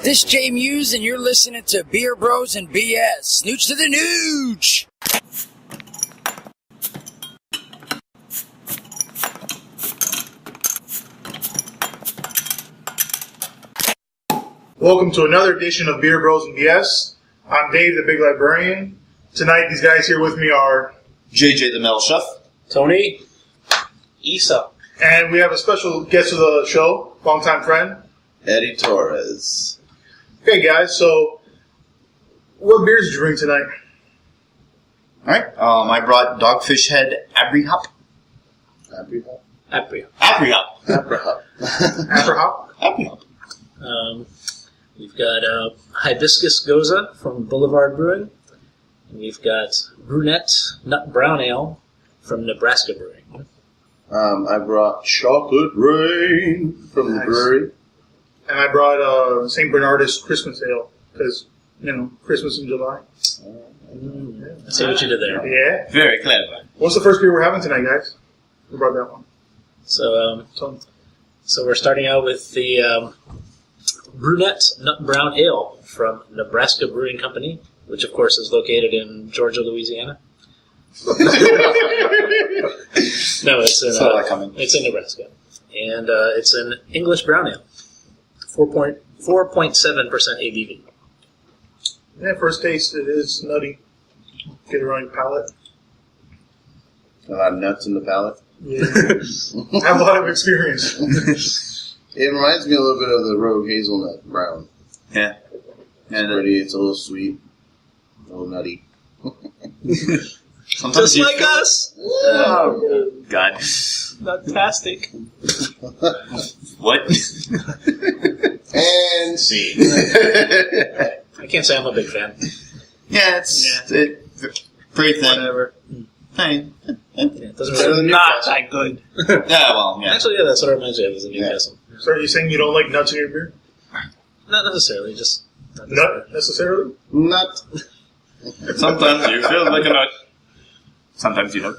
This is Jay Muse, and you're listening to Beer Bros and BS. Snooch to the nooch! Welcome to another edition of Beer Bros and BS. I'm Dave, the Big Librarian. Tonight, these guys here with me are JJ, the Metal Chef. Tony. Isa. And we have a special guest of the show, longtime friend, Eddie Torres. Okay, guys, so what beers did you bring tonight? Alright, I brought Dogfish Head Abrihop. Abrihop. We've got Hibiscus Goza from Boulevard Brewing. And we've got Brunette Nut Brown Ale from Nebraska Brewing. I brought Chocolate Rain from the brewery. And I brought St. Bernardus Christmas Ale, because, Christmas in July. I see what you did there. Yeah. Very clever. What's the first beer we're having tonight, guys? We brought that one. So we're starting out with the Brunette Nut Brown Ale from Nebraska Brewing Company, which of course is located in Georgia, Louisiana. No, it's in Nebraska, and it's an English brown ale, 4.7% ABV. Yeah, first taste, it is nutty. Get it on your palate. A lot of nuts in the palate. Yeah. I have a lot of experience. It reminds me a little bit of the Rogue Hazelnut Brown. Yeah. And it's a little sweet, a little nutty. Just like us! Oh, God. Fantastic. What? And see. I can't say I'm a big fan. Yeah, it's pretty thin. Whatever. Hey. It doesn't really not that good. Yeah, well, yeah. Actually, yeah, that's what it reminds me of, is a Newcastle. So are you saying you don't like nuts in your beer? Not necessarily, just... Not necessarily? Nut. Sometimes you feel like a nut. Sometimes you don't.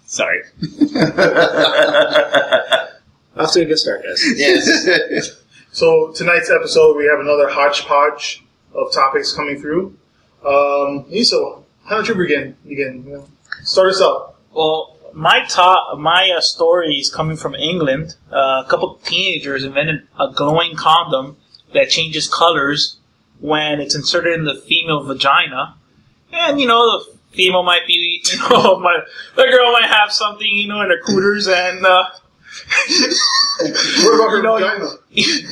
Sorry. Off to a good start, guys. Yes. So tonight's episode, we have another hodgepodge of topics coming through. Isa, how did you begin? Start us up. Well, my story is coming from England. A couple of teenagers invented a glowing condom that changes colors when it's inserted in the female vagina. And, the female might be, the girl might have something, in her cooters, and, What about her vagina?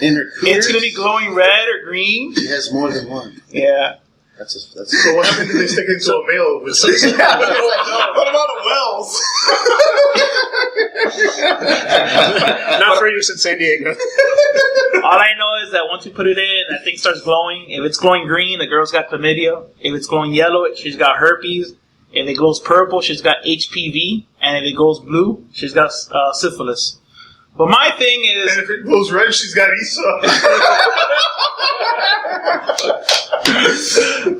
In her cooters? It's going to be glowing red or green. She has more than one. Yeah. So what happened if they stick it into a male? What about a Wells? Not for use in San Diego. All I know is that once we put it in, that thing starts glowing. If it's glowing green, the girl's got chlamydia. If it's glowing yellow, she's got herpes. If it glows purple, she's got HPV. And if it goes blue, she's got syphilis. But my thing is... And if it goes red, she's got Isa.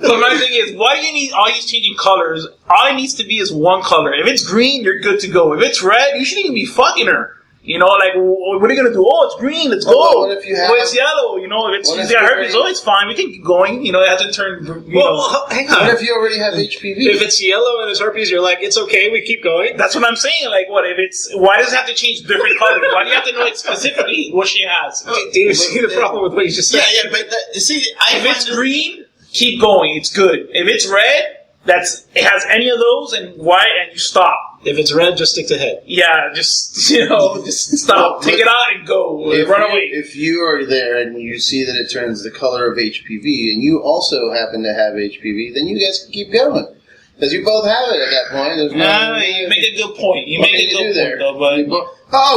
So my thing is, why do you need all these changing colors? All it needs to be is one color. If it's green, you're good to go. If it's red, you shouldn't even be fucking her. What are you going to do? Oh, it's green, let's go. What if you have... it's yellow, if she's got herpes, it's fine. We can keep going. It hasn't turned, Well, hang on. What if you already have HPV? If it's yellow and it's herpes, you're like, it's okay, we keep going. That's what I'm saying. Why does it have to change different colors? Why do you have to know specifically what she has? Do you see the problem with what you just said? Yeah, but if it's green, keep going. It's good. If it's red, it has any of those, and you stop. If it's red, just stick to head. Yeah, just stop. Take it out and go. Run away. If you are there and you see that it turns the color of HPV, and you also happen to have HPV, then you guys can keep going. Because you both have it at that point. There's you make a good point. You make a good point, though, but...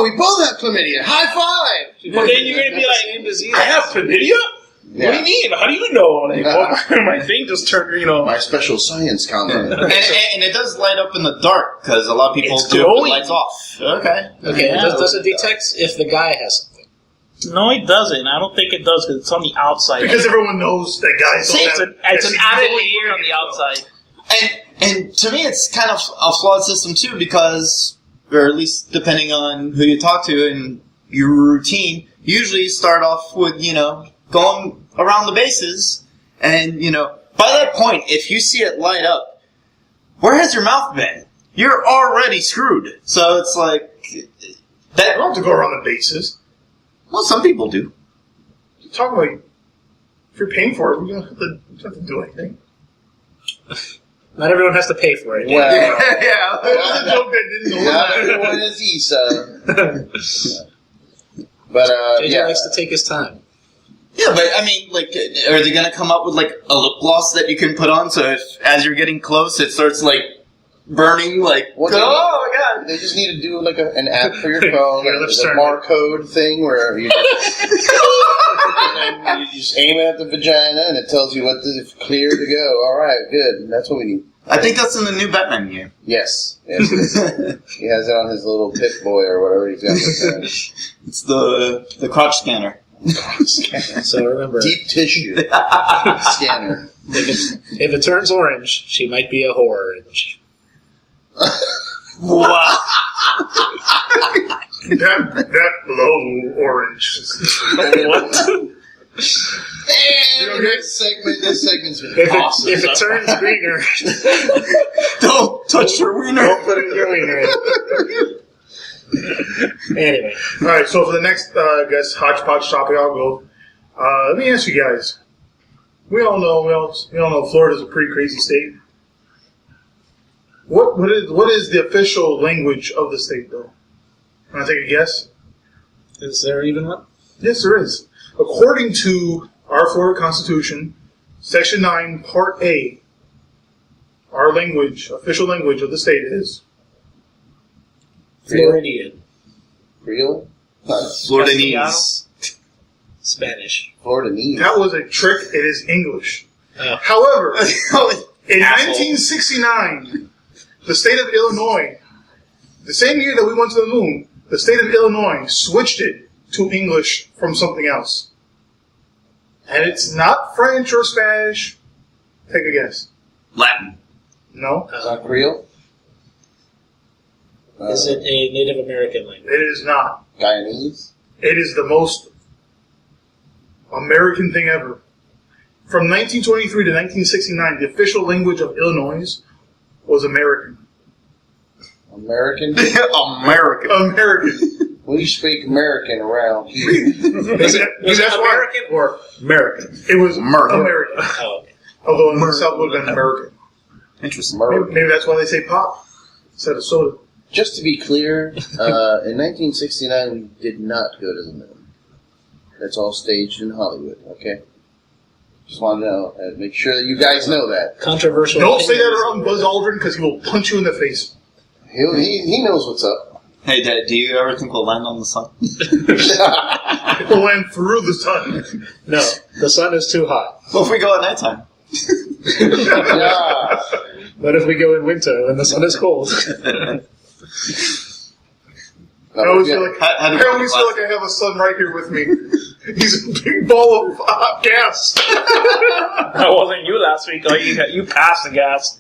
we both have chlamydia. High five! But then you're going to be like, I have chlamydia? Yeah. What do you mean? How do you know? My thing just turned, My special science condom. and it does light up in the dark, because a lot of people do it with the lights off. Okay. Yeah, does it detect if the guy has something? No, it doesn't. I don't think it does, because it's on the outside. Because everyone knows that guys don't have... It's an added layer on the outside. And to me, it's kind of a flawed system, too, because, or at least depending on who you talk to and your routine, usually you start off with, going around the bases, and, you know, by that point, if you see it light up, where has your mouth been? You're already screwed. So it's like... I don't have to go around the bases. Well, some people do. You're talking about, if you're paying for it, you don't have to do anything. Not everyone has to pay for it. Well, Yeah. That was a joke that didn't know not that. everyone is Issa. But, JJ yeah. likes to take his time. Yeah, but I mean, like, are they gonna come up with, like, a lip gloss that you can put on so if, as you're getting close, it starts, like, burning, like, What oh my god! They just need to do like an app for your phone, Your like lips a turn. barcode thing where you just, and then you just aim it at the vagina and it tells you what is clear to go. All right, good. That's what we need. I think that's in the new Batman game. Yes, it is. He has it on his little Pip Boy or whatever he's got. It's the crotch scanner. So remember, Deep tissue scanner. if it turns orange, she might be a whore-orange. Wow. That blow orange. What? And the next segment. This segment's been If awesome. it turns greener, Don't touch your wiener. don't put it in your wiener. Anyway, All right, so for the next, I guess, hodgepodge topic, I'll go. Let me ask you guys. We all know Florida's a pretty crazy state. What is the official language of the state, though? Can I take a guess? is there even one? Yes, there is. According to our Florida Constitution, Section 9, Part A, our language, official language of the state is... Floridian. Real? Floridanese. Spanish. Floridanese. That was a trick. It is English. Oh. However, in Asshole. 1969, the state of Illinois, the same year that we went to the moon, the state of Illinois switched it to English from something else. And it's not French or Spanish. Take a guess. Latin. No, Not Creole? Is it a Native American language? it is not. Guyanese? It is the most American thing ever. From 1923 to 1969, the official language of Illinois was American. American? American. American. We speak American around here. Is it That's why American or American? it was American. American. Oh, okay. Although in the South would have been American. Interesting. Maybe that's why they say pop instead of soda. Just to be clear, in 1969 we did not go to the moon. That's all staged in Hollywood, okay? Just want to know, make sure that you guys know that. Controversial. Don't say that opinions. around Buzz Aldrin because he will punch you in the face. He knows what's up. Hey, Dad, do you ever think we'll land on the sun? He'll land through the sun. No, the sun is too hot. Well, if we go at nighttime. Yeah. But if we go in winter when the sun is cold? I always feel like How do I always feel like I have a son right here with me. He's a big ball of hot gas. That wasn't you last week. Oh, you passed the gas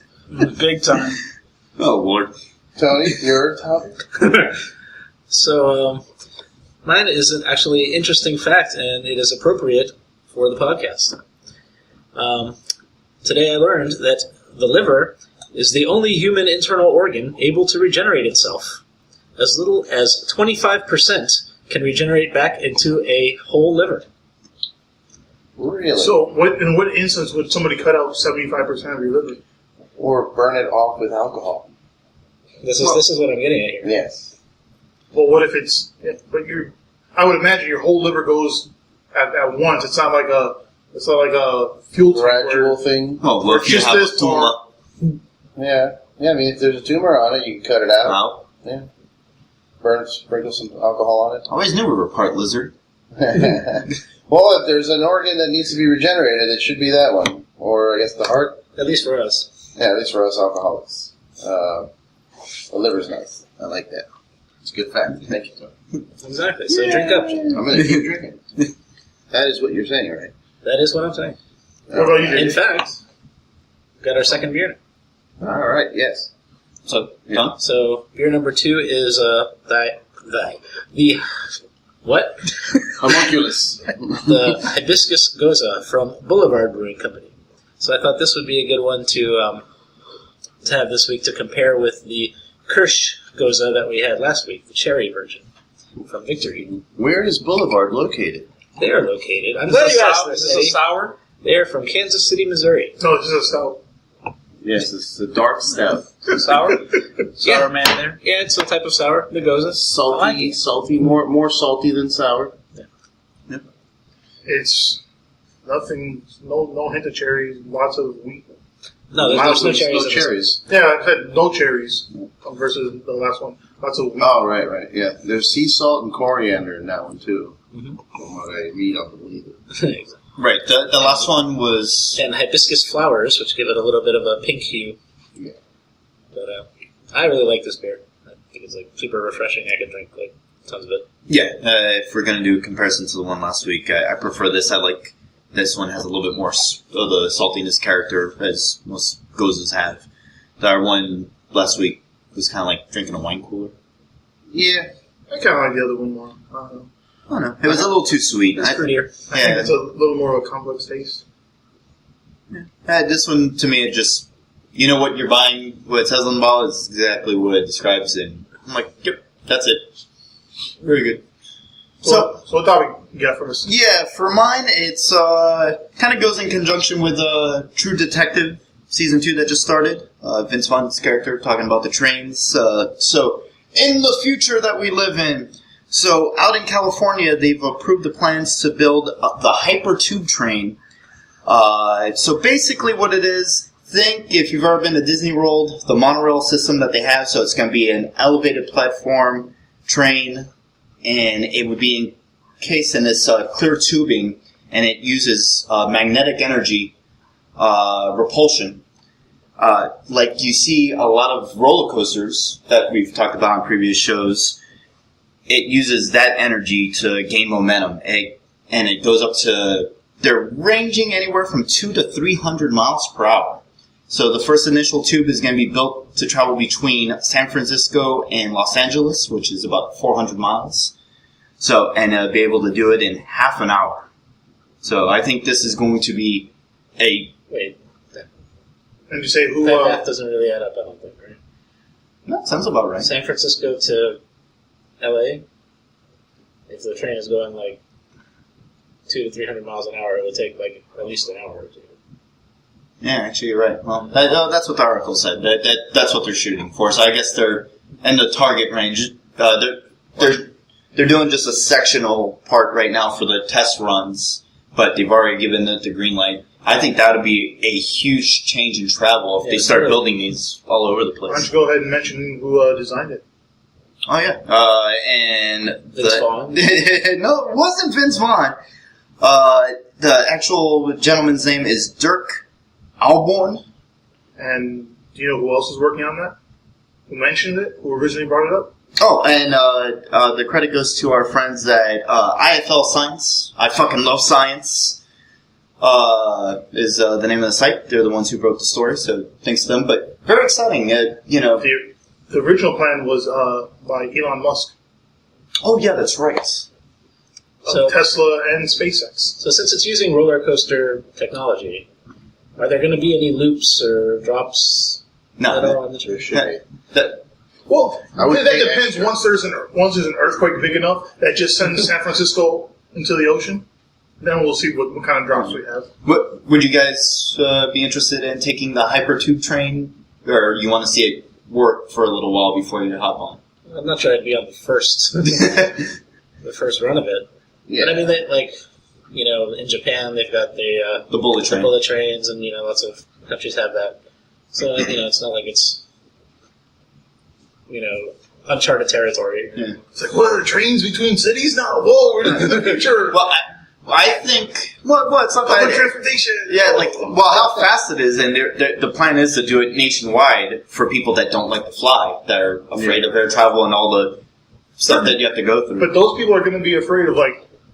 big time. Oh, Lord. Tony, your topic? So, mine is actually an interesting fact, and it is appropriate for the podcast. Today I learned that the liver is the only human internal organ able to regenerate itself. As little as 25% can regenerate back into a whole liver. Really? So, in what instance would somebody cut out 75% of your liver? Or burn it off with alcohol. This is what I'm getting at here. Yes. Well, what if it's? But I would imagine your whole liver goes at once. It's not like a fuel tank Gradual where- thing. Oh, well, if you Just have a this tumor. far. Yeah. Yeah, I mean, if there's a tumor on it, you can cut it out. Wow. Yeah. Sprinkle some alcohol on I always knew we were part lizard. it. Well, if there's an organ that needs to be regenerated, it should be that one. Or, I guess, the heart. At least for us. Yeah, at least for us alcoholics. The liver's nice. I like that. It's a good fact. Thank you, Tony. Exactly. So drink up. I'm going to keep drinking. That is what you're saying, right? That is what I'm saying. What about you, In Dave? fact, we got our second beer. All right, yes. So, John? So beer number 2 is What? Homunculus. The Hibiscus Goza from Boulevard Brewing Company. So I thought this would be a good one to have this week to compare with the Kirsch Goza that we had last week, the cherry version from Victory. Where is Boulevard located? They are located. I'm glad you asked this. Is this a sour? They are from Kansas City, Missouri. No, it's just a stout. Yes, it's a dark stout. Sour? Yeah. Sour man there? Yeah, it's a type of sour, the Goza. Salty, more salty than sour. It's nothing, no hint of cherries, lots of wheat. No, there's no cherries. No cherries. Yeah, I said no cherries versus the last one. Lots of wheat. Oh, right. Yeah. There's sea salt and coriander in that one, too. Mm-hmm. From what I read on the label. Right. The last one was... And hibiscus flowers, which give it a little bit of a pink hue. Yeah. But I really like this beer. I think it's like super refreshing. I could drink like tons of it. Yeah, if we're going to do a comparison to the one last week, I prefer this. I like this one has a little bit more of the saltiness character, as most Gozas have. The other one last week was kind of like drinking a wine cooler. Yeah. I kind of like the other one more. I don't know. It was a little too sweet. It's prettier. I think it's a little more of a complex taste. This one, to me, it just... You know what you're buying, what it says on the bottle is exactly what it describes, and I'm like, yep, that's it. Very good. So what topic you got for us? Yeah, for mine, it's kind of goes in conjunction with True Detective Season 2 that just started. Vince Vaughn's character talking about the trains. So, in the future that we live in, so out in California, they've approved the plans to build the Hypertube train. So basically what it is, think if you've ever been to Disney World, the monorail system that they have, so it's going to be an elevated platform train, and it would be encased in this clear tubing, and it uses magnetic energy repulsion. Like you see a lot of roller coasters that we've talked about on previous shows, it uses that energy to gain momentum, and it goes up to, they're ranging anywhere from 200 to 300 miles per hour. So the first initial tube is going to be built to travel between San Francisco and Los Angeles, which is about 400 miles. So, and be able to do it in half an hour. So I think this is going to be a... Wait. And you say who... That math doesn't really add up, I don't think, right? No, sounds about right. San Francisco to LA, if the train is going like 200 to 300 miles an hour, it would take like at least an hour or two. Yeah, actually, you're right. Well, that's what the article said. That's what they're shooting for. So I guess they're in the target range. They're doing just a sectional part right now for the test runs, but they've already given it the green light. I think that would be a huge change in travel if they start building these all over the place. Why don't you go ahead and mention who designed it? Oh yeah, and Vince Vaughn? No, it wasn't Vince Vaughn. The actual gentleman's name is Dirk Alborn. And do you know who else is working on that? Who mentioned it? Who originally brought it up? Oh, and the credit goes to our friends at IFL Science. I fucking love science. Is the name of the site. They're the ones who wrote the story, so thanks to them. But very exciting, you know. The original plan was by Elon Musk. Oh yeah, that's right. Of Tesla and SpaceX. So since it's using roller coaster technology, are there going to be any loops or drops at all on the train? Well, that depends. Extra. Once there's an earthquake big enough that just sends San Francisco into the ocean, then we'll see what kind of drops we have. Would you guys be interested in taking the Hypertube train, or you want to see it work for a little while before you hop on? I'm not sure I'd be on the first run of it. Yeah. But I mean, in Japan they've got the bullet train. The bullet trains, and lots of countries have that. So it's not like it's uncharted territory. Yeah. It's like, what are the trains between cities now? Whoa, we're in the future. Well, I think it's not Public that. transportation. Yeah, how fast it is, and the plan is to do it nationwide for people that don't like to fly, that are afraid of air travel and all the stuff that you have to go through. But those people are going to be afraid of,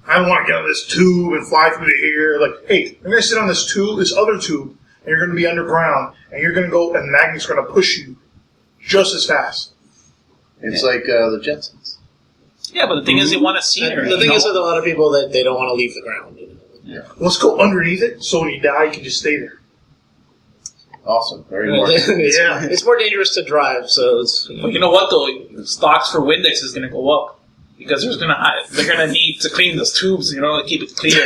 I don't want to get on this tube and fly through the air. Hey, you're going to sit on this tube, this other tube, and you're going to be underground, and you're going to go, and the magnet's going to push you just as fast. It's like the Jetsons. Yeah, but the thing is, they want a scenery. The thing is with a lot of people that they don't want to leave the ground. Let's go underneath it, so when you die, you can just stay there. Awesome. Very marketable. It's more dangerous to drive, so it's... But you know what, though? Stocks for Windex is going to go up. Because they're gonna need to clean those tubes, to keep it clear.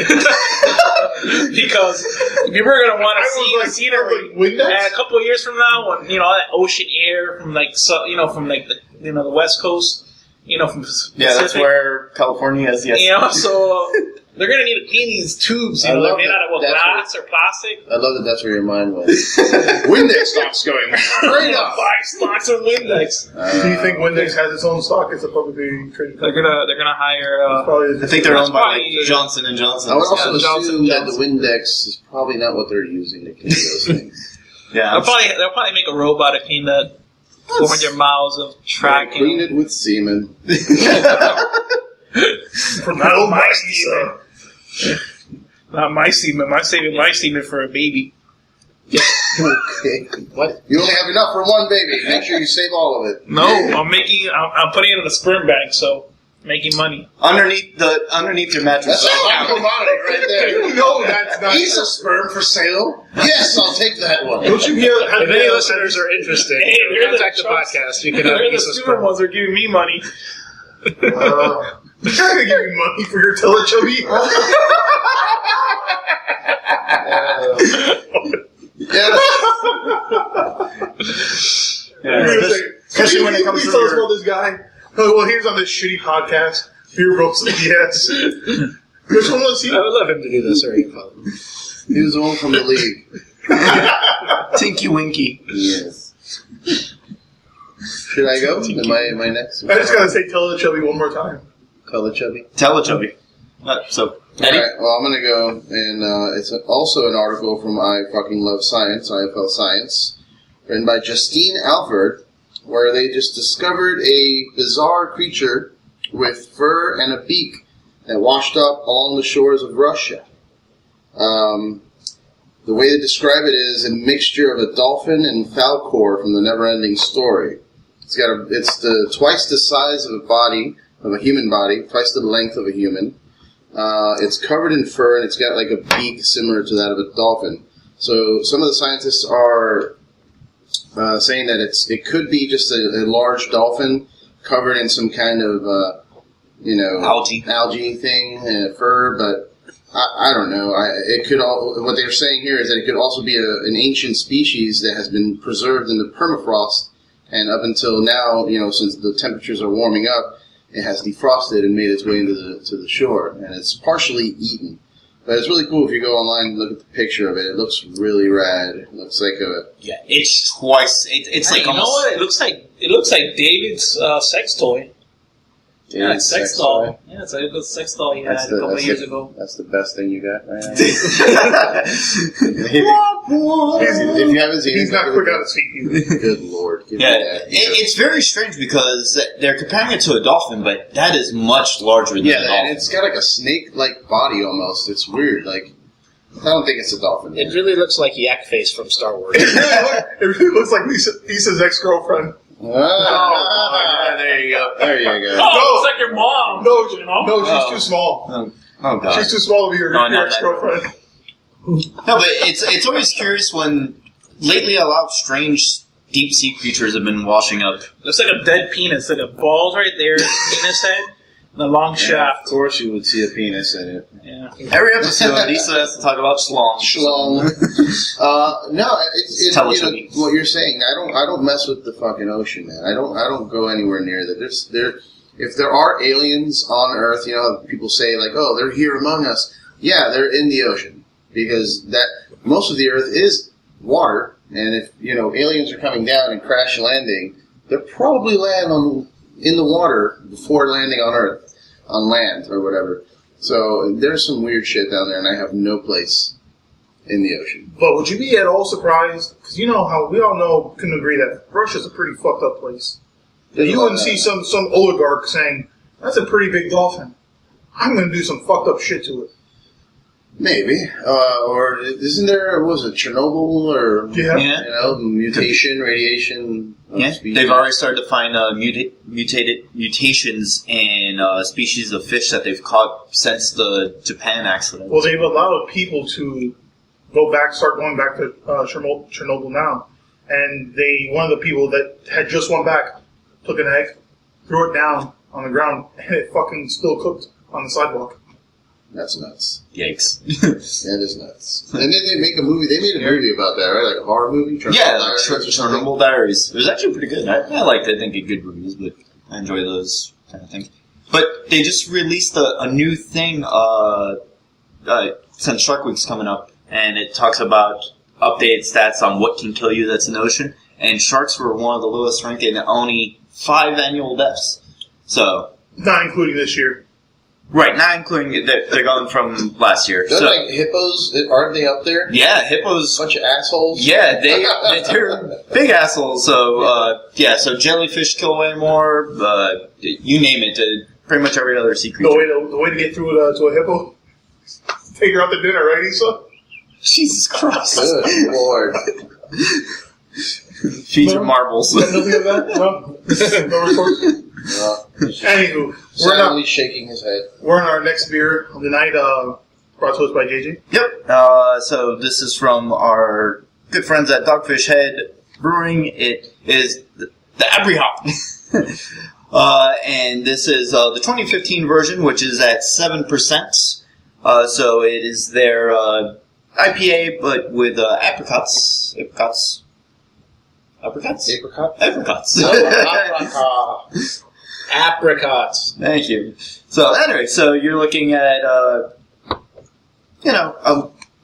Because people are gonna want to see the scenery. And a couple of years from now, when that ocean air from the West Coast, from Pacific, that's where California is. Yes. So they're gonna need to clean these tubes. They're made out of glass or plastic. I love that. That's where your mind went. Windex stock's going straight up. Buy stocks of Windex. Do you think Windex has its own stock? It's a publicly traded company. They're gonna hire. I think they're owned by Johnson and Johnson. I would also assume that the Windex is probably not what they're using to clean those things. They'll probably make a robot to clean that 400 miles of track. Clean it with semen. Not my semen. Not my semen. I'm saving my semen for a baby. Okay. What? You only have enough for one baby. Make sure you save all of it. No, I'm putting it in the sperm bank, so making money. Underneath your mattress. That's a commodity right there. No, that's not. He's a sperm for sale. Yes, I'll take that one. Don't you If any listeners are interested, contact the Chucks. podcast. You can have a They're the piece of stupid sperm. ones that are giving me money. They're not going to give you money for your Teletubby. Especially when it comes to tell us about this guy. Oh, well, he was on this shitty podcast, Beer Bros and BS. Which one was he? I would love him to do this, or you call him. He was the one from the league. Tinky Winky. Yes. Should I go? Am I next? I just got to say Teletubby one more time. Teletubby. Teletubby. So, Eddie? Alright, well, I'm going to go, and it's also an article from I Fucking Love Science, IFL Science, written by Justine Alford, where they just discovered a bizarre creature with fur and a beak that washed up along the shores of Russia. The way they describe it is a mixture of a dolphin and falcor from the Neverending Story. It's twice the size of a human body, twice the length of a human. It's covered in fur, and it's got like a beak similar to that of a dolphin. So some of the scientists are saying that it could be just a large dolphin covered in some kind of algae thing and fur, but I don't know. What they're saying here is that it could also be an ancient species that has been preserved in the permafrost, and up until now, since the temperatures are warming up, it has defrosted and made its way into the shore, and it's partially eaten. But it's really cool if you go online and look at the picture of it. It looks really rad. It looks like it's twice. It's like almost. You know what? It looks like David's sex toy. Yeah, it's sex doll. Yeah, it's like a good sex doll he had a couple of years ago. That's the best thing you got right now. If you haven't seen he's not quick on his feet either. Good lord. It's very strange because they're comparing it to a dolphin, but that is much larger than a dolphin. And it's got like a snake-like body almost. It's weird. Like, I don't think it's a dolphin. It really looks like Yak Face from Star Wars. It really looks like Lisa's ex-girlfriend. There you go. There you go. Oh, it's like your mom. No, she's too small. Oh, God. She's too small to be your ex-girlfriend. No, but it's always curious when lately a lot of strange deep sea creatures have been washing up. Looks like a dead penis, like a balls right there, penis head, and a long shaft. Of course you would see a penis in it. Yeah. Every episode, Lisa has to talk about schlong. No, it's what you're saying. I don't mess with the fucking ocean, man. I don't go anywhere near that. If there are aliens on Earth, people say like, oh, they're here among us. Yeah, they're in the ocean because most of the Earth is water, and if aliens are coming down and crash landing, they'll probably land in the water before landing on Earth, on land or whatever. So there's some weird shit down there, and I have no place in the ocean. But would you be at all surprised? Because you know how we all can agree that Russia's a pretty fucked up place. That you wouldn't see some oligarch saying, "That's a pretty big dolphin. I'm going to do some fucked up shit to it." Maybe, or isn't there? Was it Chernobyl or mutation, radiation? Yeah, they've already started to find mutated mutations in species of fish that they've caught since the Japan accident. Well, they've allowed people to start going back to Chernobyl now. And one of the people that had just went back took an egg, threw it down on the ground, and it fucking still cooked on the sidewalk. That's nuts. Yikes. That is nuts. And then they made a movie about that, right? Like a horror movie? Chernobyl Diaries. It was actually pretty good. I like to think of good movies, but I enjoy those kind of things. But they just released a new thing since Shark Week's coming up, and it talks about updated stats on what can kill you that's in the ocean. And sharks were one of the lowest ranked and only 5 annual deaths. So, not including this year. Right, not including they're going from last year. They're like hippos, aren't they up there? Yeah, hippos. Bunch of assholes. Yeah, they're big assholes. So so jellyfish kill way more. You name it. Pretty much every other sea creature. The way to get through to a hippo, take her out to dinner, right, Issa? Jesus Christ! Good Lord. Feed your marbles. Nothing of that? No report? Anywho, Sadly shaking his head. We're on our next beer of the night, brought to us by JJ. Yep. So this is from our good friends at Dogfish Head Brewing. It is the Apricot. And this is the 2015 version, which is at 7%. So it is their IPA, but with apricots. Apricots? Apricot? Apricots. Apricots. Thank you. So anyway, so you're looking at, a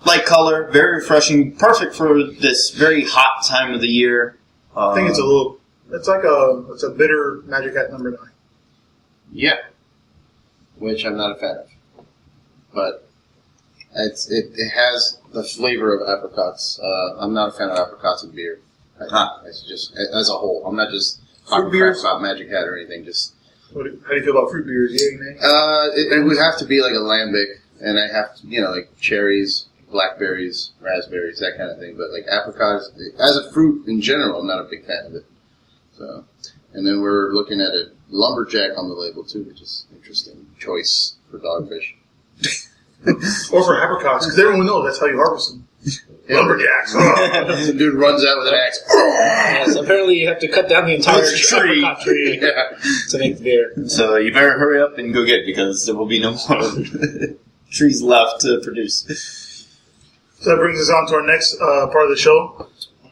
light color, very refreshing, perfect for this very hot time of the year. I think it's a bitter Magic Hat number 9. Yeah. Which I'm not a fan of. But it has the flavor of apricots. I'm not a fan of apricots in beer. It's just, as a whole. I'm not just talking crap about Magic Hat or anything, just... How do you feel about fruit beers? Yeah, nay? It would have to be like a lambic, and I have to, like cherries, blackberries, raspberries, that kind of thing. But like apricots, as a fruit in general, I'm not a big fan of it. So, and then we're looking at a lumberjack on the label too, which is an interesting choice for dogfish. Or for apricots, because everyone knows that's how you harvest them. Yeah. Lumberjacks. Some dude runs out with an axe. Yes, apparently you have to cut down the entire apricot tree to make the beer. So you better hurry up and go get it, because there will be no more trees left to produce. So that brings us on to our next part of the show.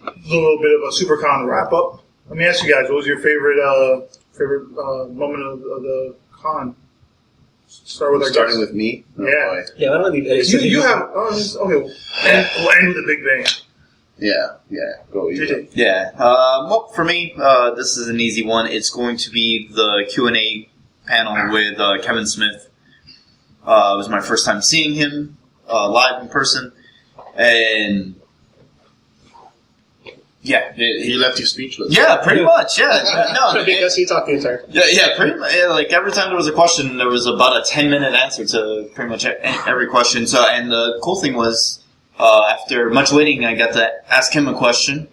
A little bit of a Supercon wrap-up. Let me ask you guys, what was your favorite moment of the con? Starting with me? Yeah. Oh, Yeah, I don't know if you have... okay, we'll end with the big bang. Yeah. Go easy. Yeah. Well, for me, this is an easy one. It's going to be the Q&A panel with Kevin Smith. It was my first time seeing him live in person. And... yeah. He left you speechless. Yeah, pretty much, yeah. No, because he talked the entire time. Yeah, pretty much. Yeah, like, every time there was a question, there was about a 10-minute answer to pretty much every question. So, and the cool thing was, after much waiting, I got to ask him a question,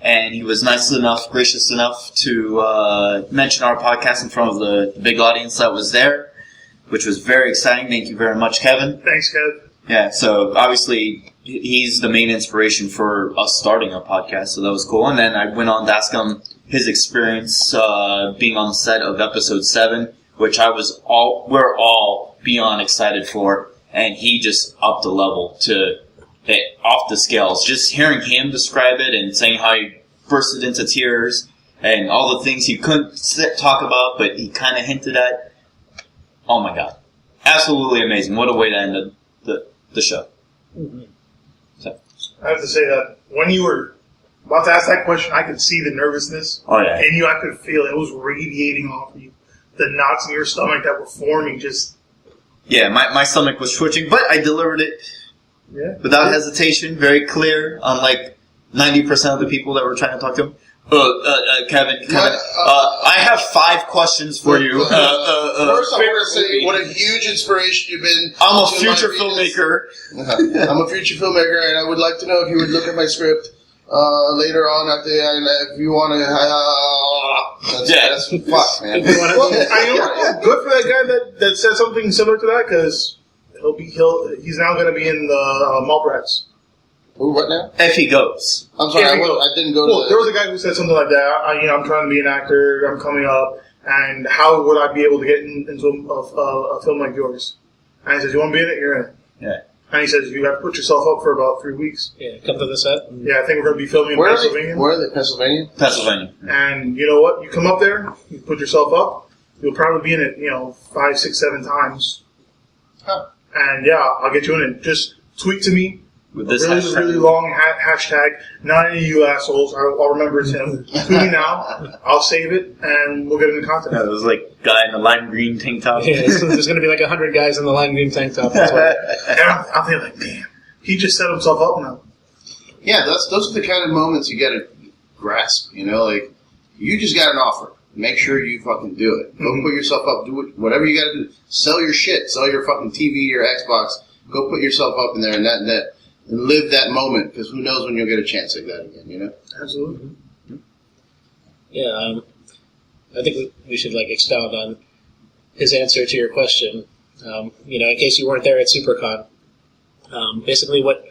and he was nice enough, gracious enough to mention our podcast in front of the big audience that was there, which was very exciting. Thank you very much, Kevin. Thanks, Kev. Yeah, so obviously he's the main inspiration for us starting a podcast, so that was cool. And then I went on to ask him his experience being on the set of episode 7, which we're all beyond excited for, and he just upped the level to off the scales. Just hearing him describe it and saying how he bursted into tears and all the things he couldn't talk about, but he kind of hinted at. Oh my God. Absolutely amazing. What a way to end the show. Mm-hmm. So. I have to say that when you were about to ask that question, I could see the nervousness. Oh, yeah. And I could feel it. It was radiating off of you. The knots in your stomach that were forming just... Yeah, my stomach was twitching, but I delivered it without hesitation, very clear, unlike 90% of the people that were trying to talk to him. Kevin, I have 5 questions for you. First, I want to say what a huge inspiration you've been. I'm a future filmmaker. I'm a future filmmaker, and I would like to know if you would look at my script later on at the end if you want to. That's fuck, man. Well, I know good for that guy that said something similar to that because he's now going to be in the Mallrats. Who? What now? If he goes. I'm sorry, I didn't go to. There was a guy who said something like that. I'm trying to be an actor. I'm coming up, and how would I be able to get into a film like yours? And he says, "You want to be in it? You're in it." Yeah. And he says, "You have to put yourself up for about 3 weeks." Yeah, come to the set. Yeah, I think we're going to be filming in Pennsylvania. Where are they? Pennsylvania? Pennsylvania. And you know what? You come up there, you put yourself up. You'll probably be in it, 5, 6, 7 times. Huh. And yeah, I'll get you in it. Just tweet to me. With this really, hashtag. really long hashtag. Not any of you assholes. I'll remember it's him. Tweet me now. I'll save it, and we'll get into contact. Yeah, it was like guy in the lime green tank top. Yeah, so there's going to be like 100 guys in the lime green tank top. That's why. And I'm thinking like, damn, he just set himself up now. Yeah, those are the kind of moments you got to grasp. Like you just got an offer. Make sure you fucking do it. Go put yourself up. Do whatever you got to do. Sell your shit. Sell your fucking TV, your Xbox. Go put yourself up in there and live that moment, because who knows when you'll get a chance like that again, Absolutely. Yeah, I think we should expound on his answer to your question. In case you weren't there at Supercon, basically what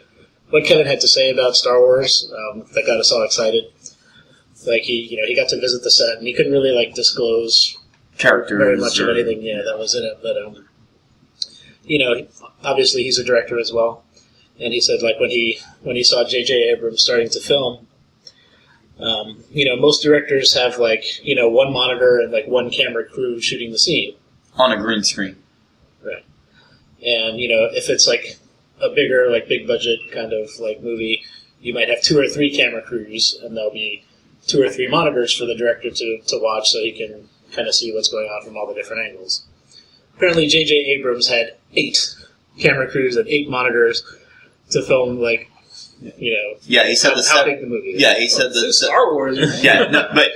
Kevin had to say about Star Wars that got us all excited. He got to visit the set, and he couldn't really disclose Characters. very much of anything. Yeah, that was in it. But obviously he's a director as well. And he said, when he saw J.J. Abrams starting to film, most directors have one monitor and one camera crew shooting the scene On a green screen. right. And if it's a bigger big budget kind of movie, you might have 2 or 3 camera crews, and there'll be 2 or 3 monitors for the director to watch, so he can kind of see what's going on from all the different angles. Apparently, J.J. Abrams had 8 camera crews and 8 monitors to film, Yeah, he said how big the movie is. Yeah, he said the Star Wars. Yeah, no, but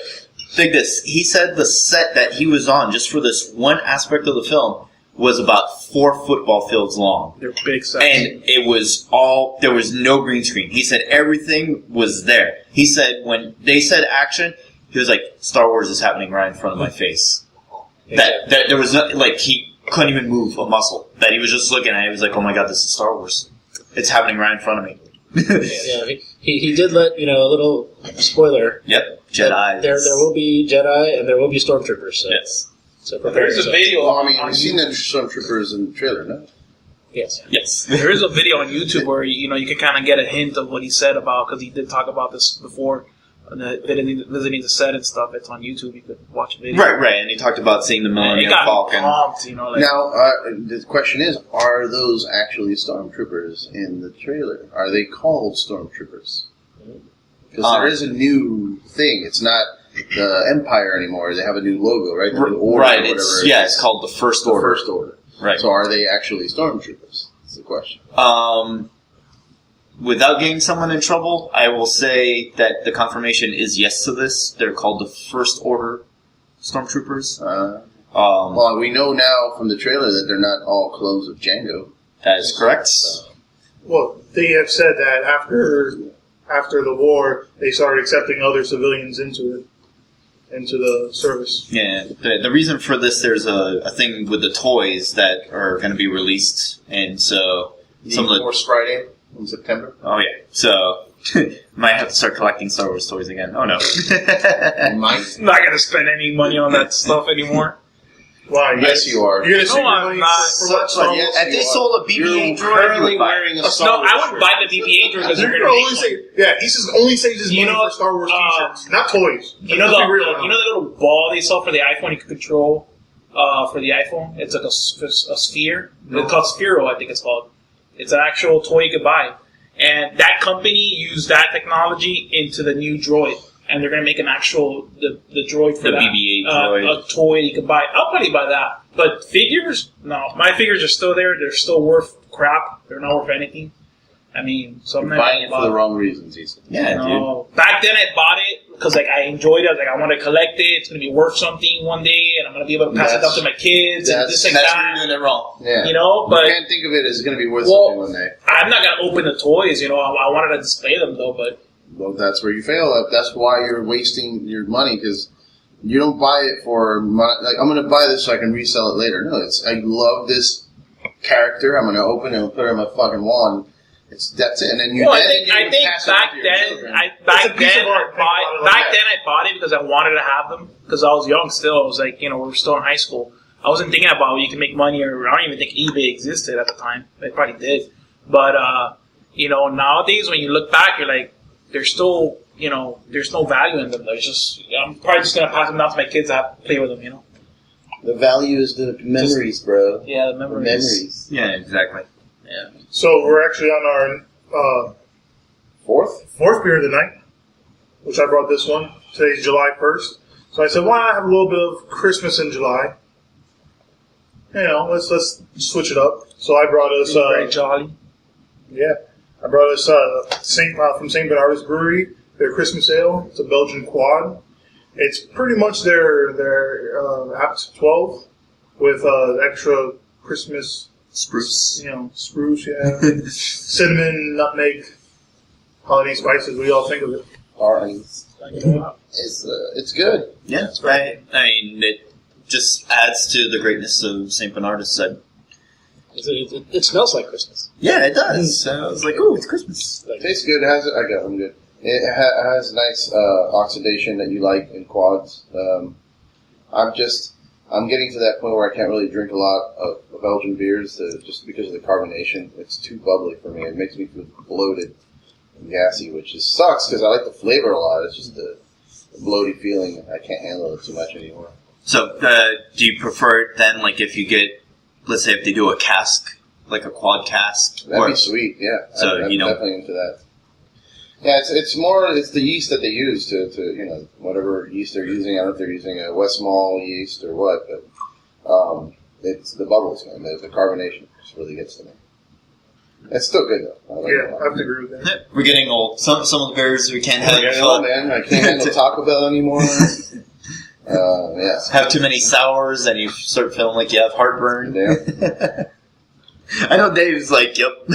think this. He said the set that he was on, just for this one aspect of the film, was about 4 football fields long. They're big sets. And it was there was no green screen. He said everything was there. He said when they said action, he was like, Star Wars is happening right in front of my face. That there was no, he couldn't even move a muscle. That he was just looking at it. He was like, oh my god, this is Star Wars. It's happening right in front of me. Yeah, he did let a little spoiler. Yep, Jedi. There will be Jedi and there will be stormtroopers. So, Yes. So prepare There's a yourself. video. Well, I mean, on we've seen the Stormtroopers in the trailer, no? Yes. Yes. There is a video on YouTube where you can kind of get a hint of what he said about, because he did talk about this before, visiting the set and stuff. It's on YouTube. You could watch a video. Right, and he talked about seeing the It Millennium got Falcon. pumped, Now, the question is, are those actually Stormtroopers in the trailer? Are they called Stormtroopers? Because there is a new thing. It's not the Empire anymore. They have a new logo, right? The new order, Right, or whatever it's called the First Order. First Order. Right. So are they actually Stormtroopers? That's the question. Without getting someone in trouble, I will say that the confirmation is yes to this. They're called the First Order Stormtroopers. Well, we know now from the trailer that they're not all clones of Django. That is correct. Well, they have said that after the war, they started accepting other civilians into the service. Yeah, the reason for this, there's a thing with the toys that are going to be released, and so some of the Force Friday in September. Oh yeah, so might have to start collecting Star Wars toys again. Oh no, Might. I'm not going to spend any money on that stuff anymore. Why? Yes, you are. You're going to No, spend I'm money not. for what? Star Wars? Yes, if they you sold a are. BB-8 You're droid, currently you would buy wearing a No, Star Wars I would shirt. buy the BB-8 droid because they're You're going to only say, yeah, he says only saves his money for Star Wars t-shirts, not toys. You know Let's be real now. the little ball they sell for the iPhone you can control for the iPhone? It's like a sphere. It's called Sphero, I think it's called. It's an actual toy you could buy. And that company used that technology into the new droid. And they're going to make an actual, the droid for The that. BB-8 droid. A toy you could buy. I'll probably buy that. But figures? No. My figures are still there. They're still worth crap. They're not worth anything. I mean, so I'm You're not buying it gonna for the buy wrong reasons, he said. yeah, no. Back then I bought it because I enjoyed it. I was like, I want to collect it. It's going to be worth something one day, and I'm going to be able to pass it down to my kids and this and dude. That's that. where you're doing it wrong. Yeah. But you can't think of it as going to be worth Well- something one day. I'm not going to open the toys. I wanted to display them though, but Well, that's where you fail. That's why you're wasting your money, because You don't buy it for like I'm going to buy this so I can resell it later. No, it's I love this character. I'm going to open it and put it on my fucking wall. That's it. And then you. Well, then I think back then I bought it because I wanted to have them because I was young still. I was like, we were still in high school. I wasn't thinking about you can make money, or I don't even think eBay existed at the time. It probably did, but nowadays when you look back, you're like, there's still there's no value in them. There's just I'm probably just gonna pass them down to my kids to have to play with them. The value is the memories, bro. Yeah, the memories. Yeah, exactly. Yeah. So we're actually on our fourth beer of the night, which I brought this one. Today's July 1st. So I said, why not have a little bit of Christmas in July? Let's switch it up. So I brought us very jolly. Yeah, I brought us from St. Bernardus Brewery, their Christmas Ale. It's a Belgian quad. It's pretty much their Apt 12 with extra Christmas spruce. Spruce, yeah. Cinnamon, nutmeg, holiday spices. What do y'all think of it? Orange. It's good. Yeah, right. I mean, it just adds to the greatness of St. Bernardus. It smells like Christmas. Yeah, it does. So I was like, "Oh, it's Christmas." It tastes good. I'm good. It has nice oxidation that you like in quads. I'm getting to that point where I can't really drink a lot of Belgian beers just because of the carbonation. It's too bubbly for me. It makes me feel bloated and gassy, which just sucks because I like the flavor a lot. It's just the bloaty feeling. I can't handle it too much anymore. So, do you prefer it then, like if you get, let's say if they do a cask, like a quad cask? That'd be sweet, yeah. So, I'm definitely into that. Yeah, it's the yeast that they use to whatever yeast they're using. I don't know if they're using a Westmalle yeast or what, but it's the bubbles, man. The carbonation just really gets to me. It's still good though. I have to agree with that. We're getting old. Some of the beers we can't have. Man. I can't handle Taco Bell anymore. Yeah. Have too many sours and you start feeling like you have heartburn. Yeah. I know Dave's like, yep.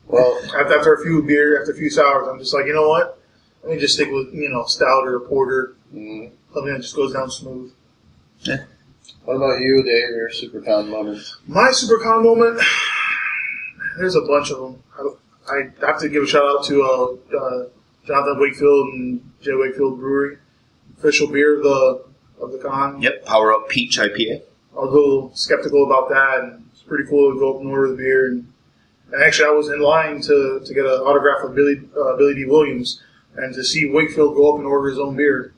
Well, after a few sours, I'm just like, you know what? Let me just stick with, stout or a porter. Something that just goes down smooth. Yeah. What about you, Dave, your Supercon moment? My Supercon moment, there's a bunch of them. I have to give a shout out to Jonathan Wakefield and Jay Wakefield Brewery. Official beer of the con. Yep, Power Up Peach IPA. I was a little skeptical about that, and it's pretty cool to go up and order the beer. And actually, I was in line to get an autograph of Billy D. Williams, and to see Wakefield go up and order his own beer.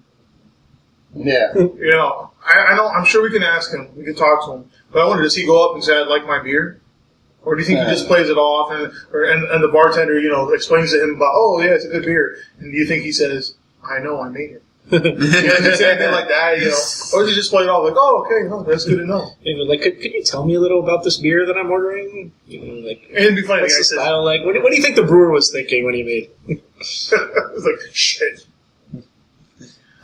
Yeah. I'm sure we can ask him. We can talk to him. But I wanted to see him go up and say, I'd like my beer. Or do you think he just plays it off and the bartender, explains to him about, oh, yeah, it's a good beer. And do you think he says, I know, I made it? Just anything like that, Or does he just play it off like, oh, okay, no, that's good to know. Like, could you tell me a little about this beer that I'm ordering? And it'd be funny. What's the style like? What do you think the brewer was thinking when he made it? It's like, shit.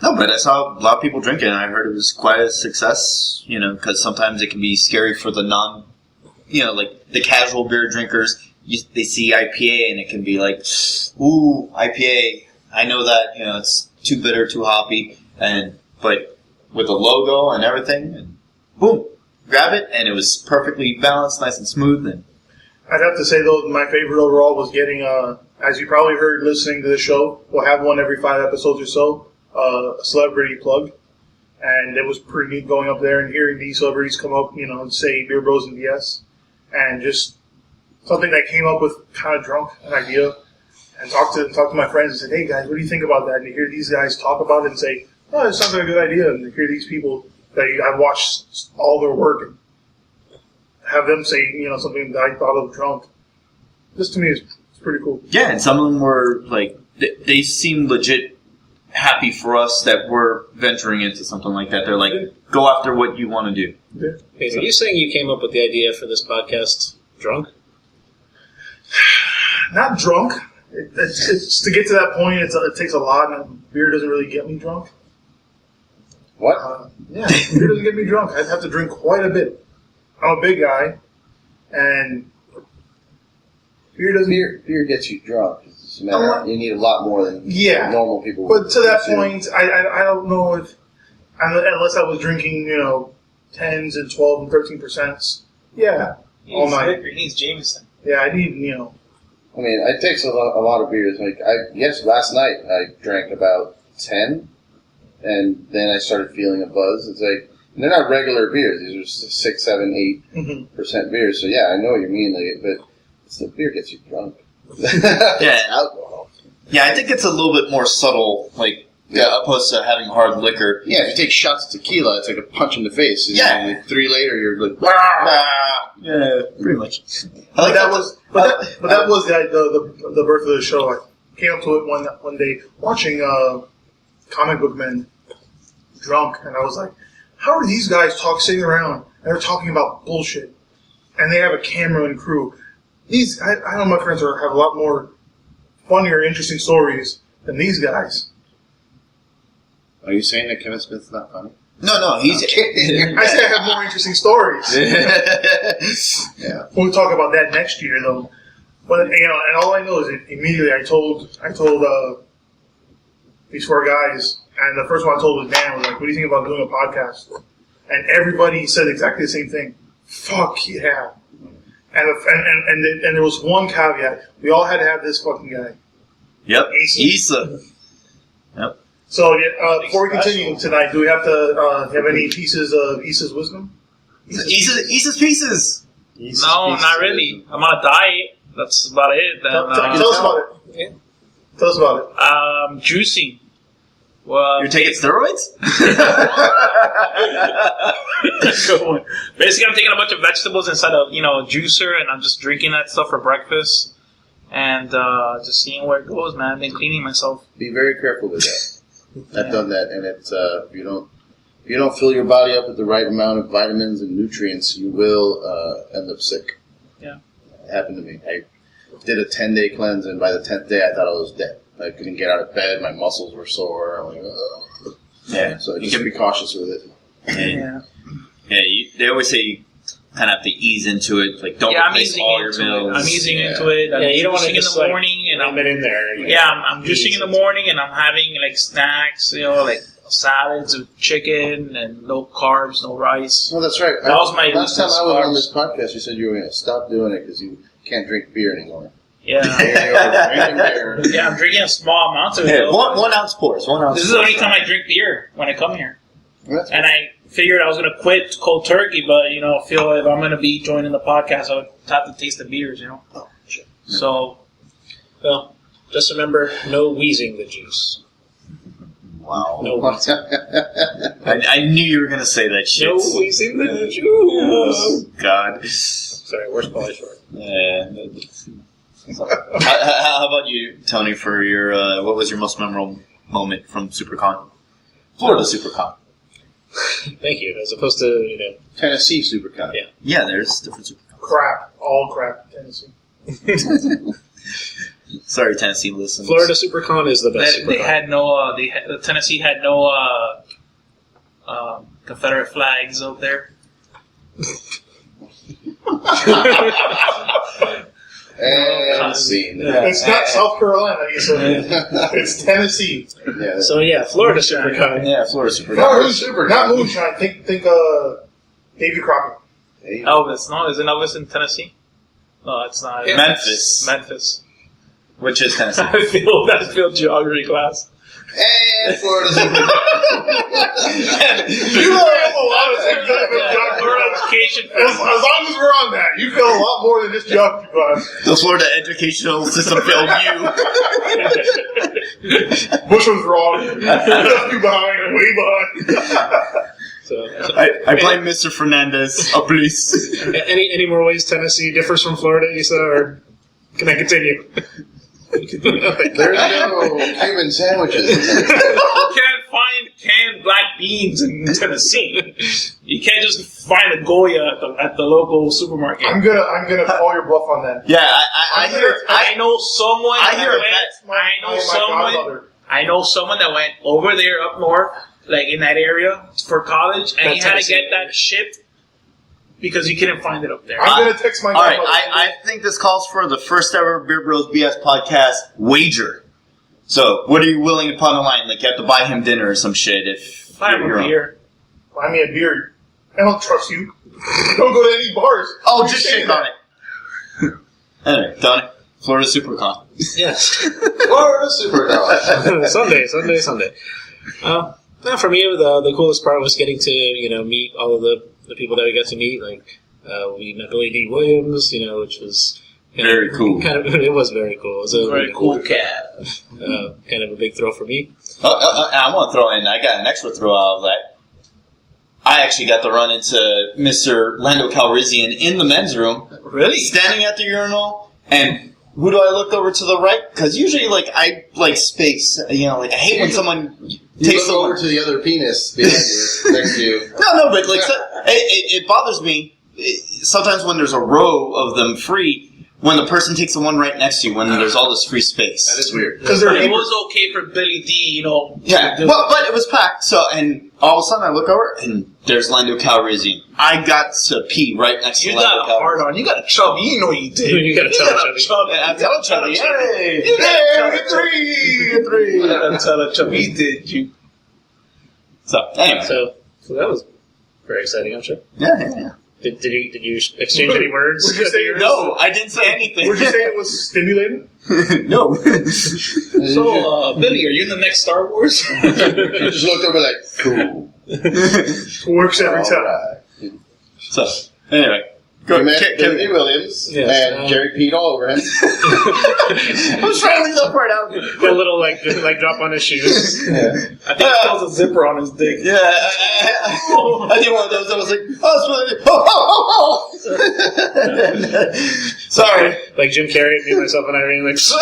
No, but I saw a lot of people drink it, and I heard it was quite a success, because sometimes it can be scary for the like the casual beer drinkers. They see IPA, and it can be like, ooh, IPA. I know that, it's too bitter, too hoppy, but with the logo and everything, and boom, grab it, and it was perfectly balanced, nice and smooth. And I'd have to say, though, my favorite overall was getting, as you probably heard listening to the show, we'll have one every 5 episodes or so, a celebrity plug. And it was pretty neat going up there and hearing these celebrities come up, and say Beer Bros and BS. And just something that came up with kind of drunk, an idea. And talk to my friends and said, hey guys, what do you think about that? And to hear these guys talk about it and say, oh, it sounds like a good idea. And to hear these people that I've watched all their work and have them say, something that I thought of drunk. This to me is pretty cool. Yeah, and some of them were like, they seem legit happy for us that we're venturing into something like that. They're like, go after what you want to do. Yeah. Hey, are you saying you came up with the idea for this podcast drunk? Not drunk. It's to get to that point, it takes a lot, and beer doesn't really get me drunk. What? Yeah, beer doesn't get me drunk. I'd have to drink quite a bit. I'm a big guy, and beer doesn't... Beer gets you drunk. It's a matter, you need a lot more than normal people. But to that point, I don't know if... unless I was drinking, 10s and 12 and 13%. Yeah, all night. He's Jameson. Yeah, I need, I mean, it takes a lot of beers. Like, last night I drank about 10, and then I started feeling a buzz. It's like, they're not regular beers. These are 6, 7, 8% beers. So yeah, I know what you mean. Like, but the beer gets you drunk. Yeah. Alcohol. Yeah, I think it's a little bit more subtle, opposed to having hard liquor. Yeah, if you take shots of tequila, it's like a punch in the face. And Yeah. then 3 later, you're like, Yeah, pretty much. But that was the birth of the show. I came up to it one day watching Comic Book Men drunk, and I was like, how are these guys sitting around and they're talking about bullshit, and they have a camera and crew? I know my friends have a lot more funnier, interesting stories than these guys. Are you saying that Kevin Smith's not funny? No, he's... I say I have more interesting stories. Yeah. We'll talk about that next year, though. But and all I know is that immediately I told these 4 guys, and the first one I told was Dan. Was like, "What do you think about doing a podcast?" And everybody said exactly the same thing. Fuck yeah! And there was one caveat. We all had to have this fucking guy. Yep. Issa. Yep. So before we continue tonight, do we have to have any pieces of Issa's wisdom? Issa's pieces. No, not really. I'm on a diet. That's about it. Then, Tell us about it. Yeah. Tell us about it. Juicing. Well, You're taking steroids? Good one. Basically, I'm taking a bunch of vegetables inside a juicer, and I'm just drinking that stuff for breakfast, and just seeing where it goes, man. Then cleaning myself. Be very careful with that. I've done that, and it's if you don't fill your body up with the right amount of vitamins and nutrients, you will end up sick. Yeah, it happened to me. I did a 10-day cleanse, and by the 10th day, I thought I was dead. I couldn't get out of bed. My muscles were sore. I'm like, ugh. Yeah. So just be cautious with it. Yeah. They always say you kind of have to ease into it. Like, don't replace all your meals. I'm easing into it. I'm you don't want to juicing just in the morning, and I'm in there. I'm juicing in the morning, and I'm having snacks. Salads with chicken and no carbs, no rice. Oh, that's right. That was my last time I was carbs. on this podcast. You said you were going to stop doing it because you can't drink beer anymore. Yeah. Yeah, I'm drinking a small amount of it. Yeah, 1 ounce pours. 1 ounce. This is the only time I drink beer when I come here. And I figured I was going to quit cold turkey, but, feel if I'm going to be joining the podcast, I would have to taste the beers, Oh, shit. So. Well, just remember, no wheezing the juice. Wow. No wheezing. I knew you were going to say that shit. No wheezing the juice. Oh, God. Sorry, where's Polly Short? Yeah. How about you, Tony, for your, what was your most memorable moment from Supercon? Florida Supercon. Thank you. As opposed to, Tennessee Supercon. Yeah. Yeah, there's different Supercons. Crap. All crap. Tennessee. Sorry, Tennessee listeners. Florida Supercon is the best They Supercon. had no, Tennessee had no Confederate flags out there. And scene. Yeah. It's not South Carolina, it's Tennessee. Yeah. So yeah, Florida Supercon. Yeah, Florida Supercon. Not Supercon. Not moonshine. Think Davy Crockett. Hey. Elvis, no? Isn't Elvis in Tennessee? No, it's not. Memphis. Memphis. Which is Tennessee. I feel geography class. And Florida Supercon. You have a lot of Education. As long as we're on that, you feel a lot more than just geography class. The Florida educational system failed you. Bush was wrong. Left you behind, way behind. So I blame Mr. Fernandez. Oh, please. any more ways Tennessee differs from Florida, Issa, or can I continue? There's no Cuban sandwiches. You can't find canned black beans in Tennessee. You can't just find a Goya at the local supermarket. I'm gonna call your bluff on that. Yeah, I know someone. I know someone that went over there up north, like in that area, for college, and he had to get that shipped because you couldn't find it up there. I'm gonna text my. All right, I think this calls for the first ever Beer Bros BS podcast wager. So, what are you willing to put on the line? Like, you have to buy him dinner or some shit if Buy him a beer. Buy me a beer. I don't trust you. Don't go to any bars. Oh, just shake on it. Anyway, Donnie, Florida Supercon. Yes. Florida Supercon. Sunday. No, for me, the coolest part was getting to meet all of the people that we got to meet. Like we met Billy D. Williams, which was Very cool. It was very cool. It was a Very cool cat. kind of a big throw for me. I want to throw in. I got an extra throw out of that. I actually got to run into Mr. Lando Calrissian in the men's room. Really? Standing at the urinal, and who do I look over to the right? Because usually, I like space. I hate when someone takes look over to the other penis behind you, next to you. No, but it bothers me sometimes when there's a row of them free. When the person takes the one right next to you, when there's all this free space. That is weird. Because It was okay for Billy D, Yeah, but it was packed. So, and all of a sudden I look over, and there's Lando Calrissian. I got to pee right next to You Lando got a hard Calrissian. on. You got a chubby. You know you did. You got a chubby. Yeah, I'm telling Chubby, hey! You got a Three! That's how the chubby did. You. So, anyway. So that was very exciting, I'm sure. Yeah. Did you exchange any words? Would you say No, I didn't say anything. Would you say it was stimulating? No. So, Billy, are you in the next Star Wars? You just looked over like, cool. Works every time. Alright. So, anyway. We met Timothy Williams, Yes, and Jerry peed all over him. I was trying to leave that part out. A little like drop on his shoes. Yeah. I think he has a zipper on his dick. Yeah, I did one of those. I was like, sorry. Like Jim Carrey, me, myself, and Irene. Like, So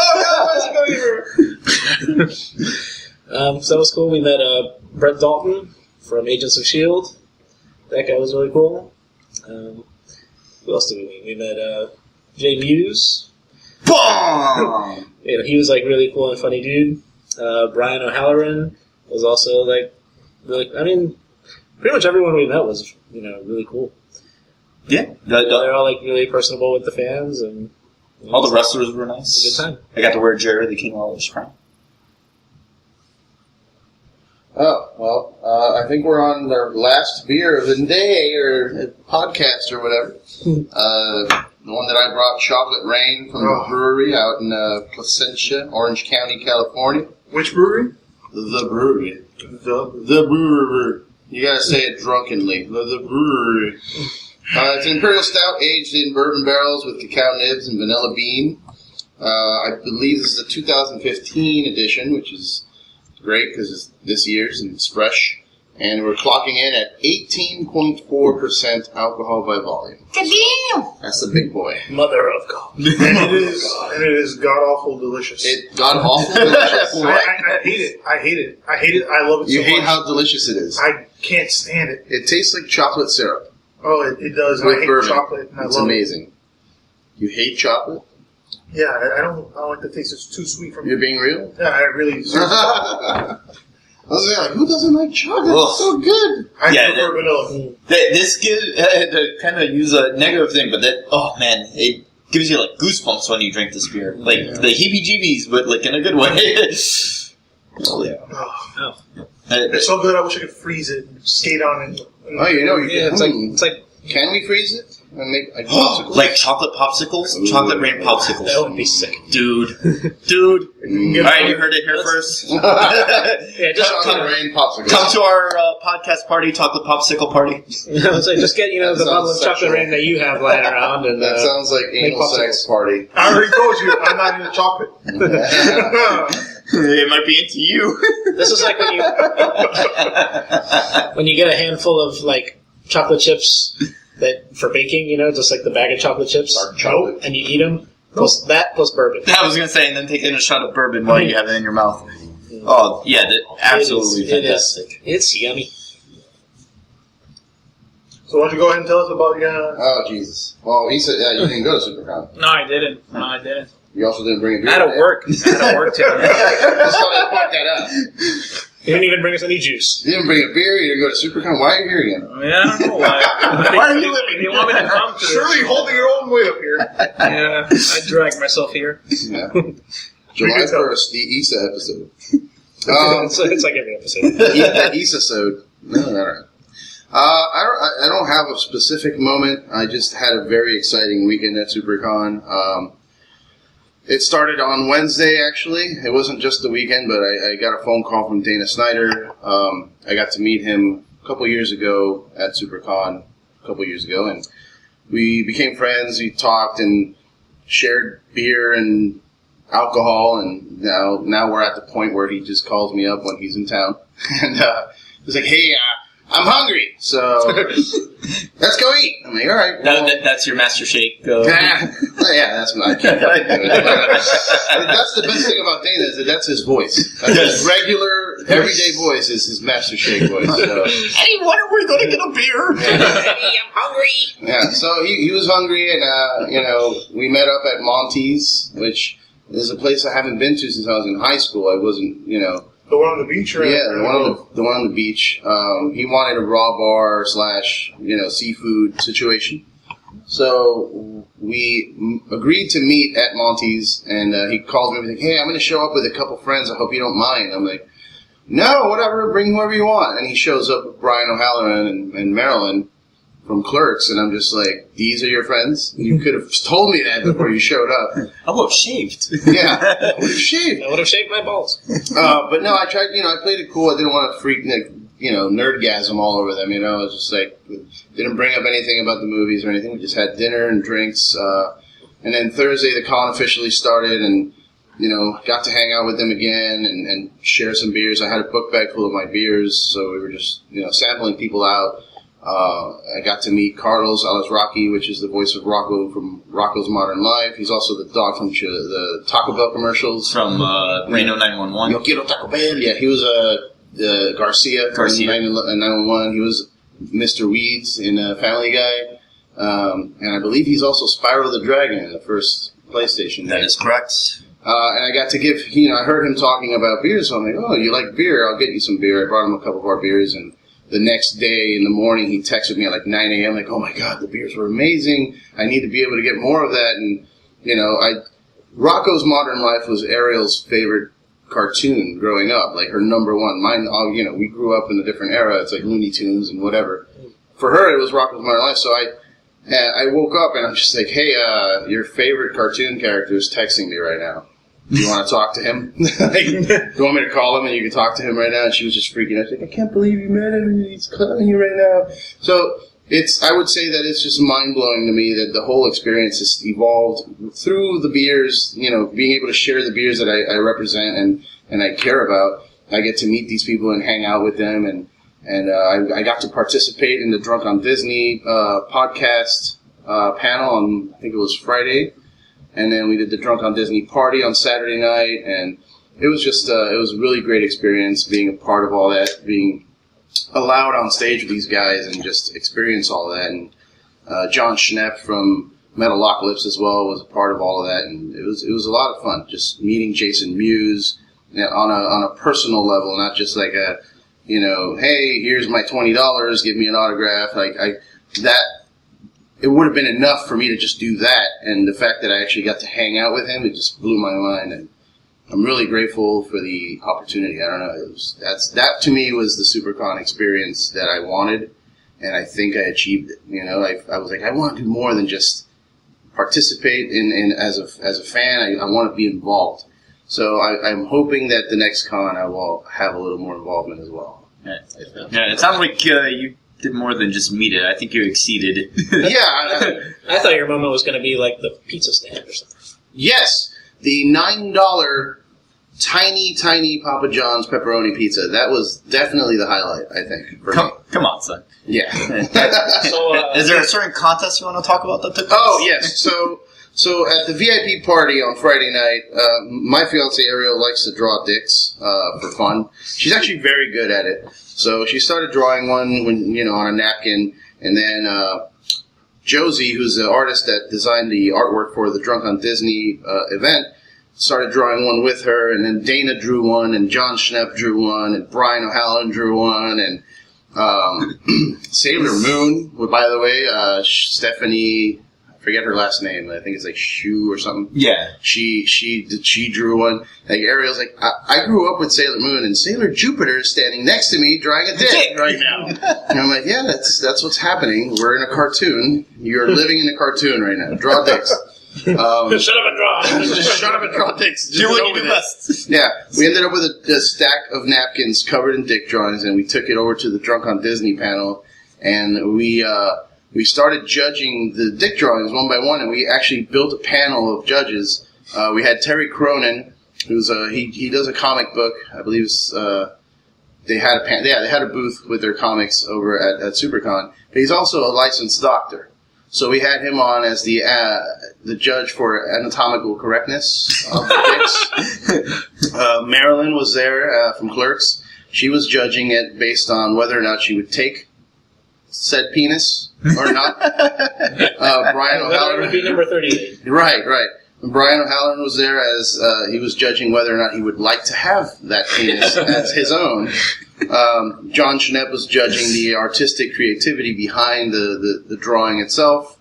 that was cool. We met Brett Dalton from Agents of S.H.I.E.L.D. That guy was really cool. Who else did we meet? We met Jay Muse. Boom! He was like really cool and funny dude. Brian O'Halloran was also like really. I mean, pretty much everyone we met was really cool. Yeah, They're all like really personable with the fans, and all the wrestlers were nice. It's a good time. I got to wear Jerry the King Lawler's crown. Oh, well, I think we're on our last beer of the day, or podcast, or whatever. The one that I brought, Chocolate Rain, from the brewery out in Placentia, Orange County, California. Which brewery? The brewery. The brewery. You gotta say it drunkenly. The brewery. It's an imperial stout aged in bourbon barrels with cacao nibs and vanilla bean. I believe this is a 2015 edition, which is great because it's this year's and it's fresh. And we're clocking in at 18.4% alcohol by volume. That's the big boy. Mother of God. And it is god awful delicious. It got awful delicious. I hate it. I hate it. I hate it. I love it You so hate much. how delicious it is. I can't stand it. It tastes like chocolate syrup Oh, it does. with I hate bourbon. chocolate. And I It's love amazing. You hate chocolate? It. Yeah, I don't like the taste. It's too sweet for me. You're being real? Yeah, I really. I was like, who doesn't like chocolate? It's so good. I Yeah, prefer vanilla. This gives, to kind of use a negative thing, but oh man, it gives you like goosebumps when you drink this beer. Like the heebie-jeebies, but like in a good way. Oh, yeah. Oh, it's so good. I wish I could freeze it and skate on it. Oh, you know, you Yeah, can. it's like Can we freeze it and make like popsicles? Like chocolate popsicles? Chocolate rain popsicles. that would be sick. Dude. Alright, you heard it here first. Yeah, just chocolate rain popsicles. Come to our podcast party, chocolate popsicle party. it's like just get That the bottle of sounds chocolate sexual. rain that you have lying around, and That sounds like anal popsicles. sex party. I already told you, I'm not into chocolate. It might be into you. this is like when you get a handful of like chocolate chips that for baking, just like the bag of chocolate chips, Dark chocolate. and you eat them plus bourbon. I was going to say, and then take in a shot of bourbon while you have it in your mouth. Oh, yeah, absolutely fantastic. It's yummy. So why don't you go ahead and tell us about your... Oh, Jesus. Well, he said, yeah, you didn't go to Supercon. No, I didn't. You also didn't bring a beer. I had to today. work. I had to work today. Just thought I'd point that out. You didn't even bring us any juice. You didn't bring a beer, you didn't go to Supercon. Why are you here again? I mean, I don't know why. Why are you living? They want me to come to Surely holding your own weight up here. Yeah, I dragged myself here. Yeah. July 1st, the Issa episode. It's like every episode. The Issa-sode. No, I don't. I don't have a specific moment. I just had a very exciting weekend at Supercon. It started on Wednesday, actually. It wasn't just the weekend, but I got a phone call from Dana Snyder. I got to meet him a couple years ago at Supercon, and we became friends. We talked and shared beer and alcohol, and now we're at the point where he just calls me up when he's in town. And he's like, hey, I'm hungry, so let's go eat. I'm like, all right. Well, that's your Master Shake. yeah, that's what I can't fucking do it. That's the best thing about Dana is that that's his voice. That's his regular, everyday voice is his Master Shake voice. So. Hey, when are we going to get a beer? Hey, I'm hungry. Yeah, so he was hungry, and we met up at Monty's, which is a place I haven't been to since I was in high school. I wasn't, The one on the beach, right? Yeah, the one on the beach. He wanted a raw bar / seafood situation. So we agreed to meet at Monty's, and he calls me and like, hey, I'm going to show up with a couple friends. I hope you don't mind. I'm like, no, whatever, bring whoever you want. And he shows up with Brian O'Halloran and Marilyn from Clerks, and I'm just like, these are your friends? You could have told me that before you showed up. I would have shaved. Yeah, I would have shaved. I would have shaved my balls. But no, I tried, I played it cool. I didn't want to freak, nerdgasm all over them, I was just like, didn't bring up anything about the movies or anything. We just had dinner and drinks. And then Thursday, the con officially started, and, got to hang out with them again and share some beers. I had a book bag full of my beers, so we were just, sampling people out. I got to meet Carlos Alazraqui, which is the voice of Rocco from Rocco's Modern Life. He's also the dog from the Taco Bell commercials. From Reno 911. Yo quiero Taco Bell. Yeah, he was Garcia from 911. He was Mr. Weeds in Family Guy. And I believe he's also Spyro the Dragon in the first PlayStation. That is correct. And I got to give, I heard him talking about beer, so I'm like, oh, you like beer? I'll get you some beer. I brought him a couple of our beers, and the next day in the morning, he texted me at like 9 a.m. like, oh my God, the beers were amazing. I need to be able to get more of that. And, Rocco's Modern Life was Ariel's favorite cartoon growing up, like her number one. Mine, we grew up in a different era. It's like Looney Tunes and whatever. For her, it was Rocco's Modern Life. So I woke up and I'm just like, hey, your favorite cartoon character is texting me right now. Do you want to talk to him? Do you want me to call him and you can talk to him right now? And she was just freaking out. She's like, I can't believe you met him. He's calling you right now. So I would say that it's just mind-blowing to me that the whole experience has evolved through the beers, being able to share the beers that I represent and I care about. I get to meet these people and hang out with them, and I got to participate in the Drunk on Disney podcast panel on, I think it was Friday. And then we did the Drunk on Disney party on Saturday night, and it was just it was a really great experience being a part of all that, being allowed on stage with these guys and just experience all that. And John Schnepp from Metalocalypse as well was a part of all of that, and it was a lot of fun just meeting Jason Mewes on a personal level, not just like a hey, here's my $20, give me an autograph, it would have been enough for me to just do that, and the fact that I actually got to hang out with him, it just blew my mind, and I'm really grateful for the opportunity. I don't know, that to me was the Supercon experience that I wanted, and I think I achieved it. I was like, I want to do more than just participate in as a fan. I want to be involved. So I'm hoping that the next con I will have a little more involvement as well. Yeah, it sounds like you did more than just meet it. I think you exceeded it. Yeah. I thought your moment was going to be like the pizza stand or something. Yes, the $9 tiny Papa John's pepperoni pizza. That was definitely the highlight, I think. Come on, son. Yeah. So, is there a certain contest you want to talk about that took place? Oh, yes. So at the VIP party on Friday night, my fiance Ariel likes to draw dicks for fun. She's actually very good at it. So she started drawing one on a napkin, and then Josie, who's the artist that designed the artwork for the Drunk on Disney event, started drawing one with her, and then Dana drew one, and John Schnepp drew one, and Brian O'Halloran drew one, and Sailor Moon, by the way, Stephanie, I forget her last name. I think it's like Shu or something. Yeah. She drew one. Like Ariel's like, I grew up with Sailor Moon, and Sailor Jupiter is standing next to me drawing a dick right now. And I'm like, yeah, that's what's happening. We're in a cartoon. You're living in a cartoon right now. Draw dicks. Shut up and draw. Just shut up and draw dicks. Do what you do best. Yeah, we ended up with a stack of napkins covered in dick drawings, and we took it over to the Drunk on Disney panel, and we started judging the dick drawings one by one, and we actually built a panel of judges. We had Terry Cronin, who's he does a comic book. I believe they had a booth with their comics over at Supercon, but he's also a licensed doctor. So we had him on as the judge for anatomical correctness of the dicks. Marilyn was there from Clerks. She was judging it based on whether or not she would take said penis or not. Brian O'Halloran would be number 38. Right. Brian O'Halloran was there as he was judging whether or not he would like to have that penis as his own. John Schnepp was judging the artistic creativity behind the drawing itself.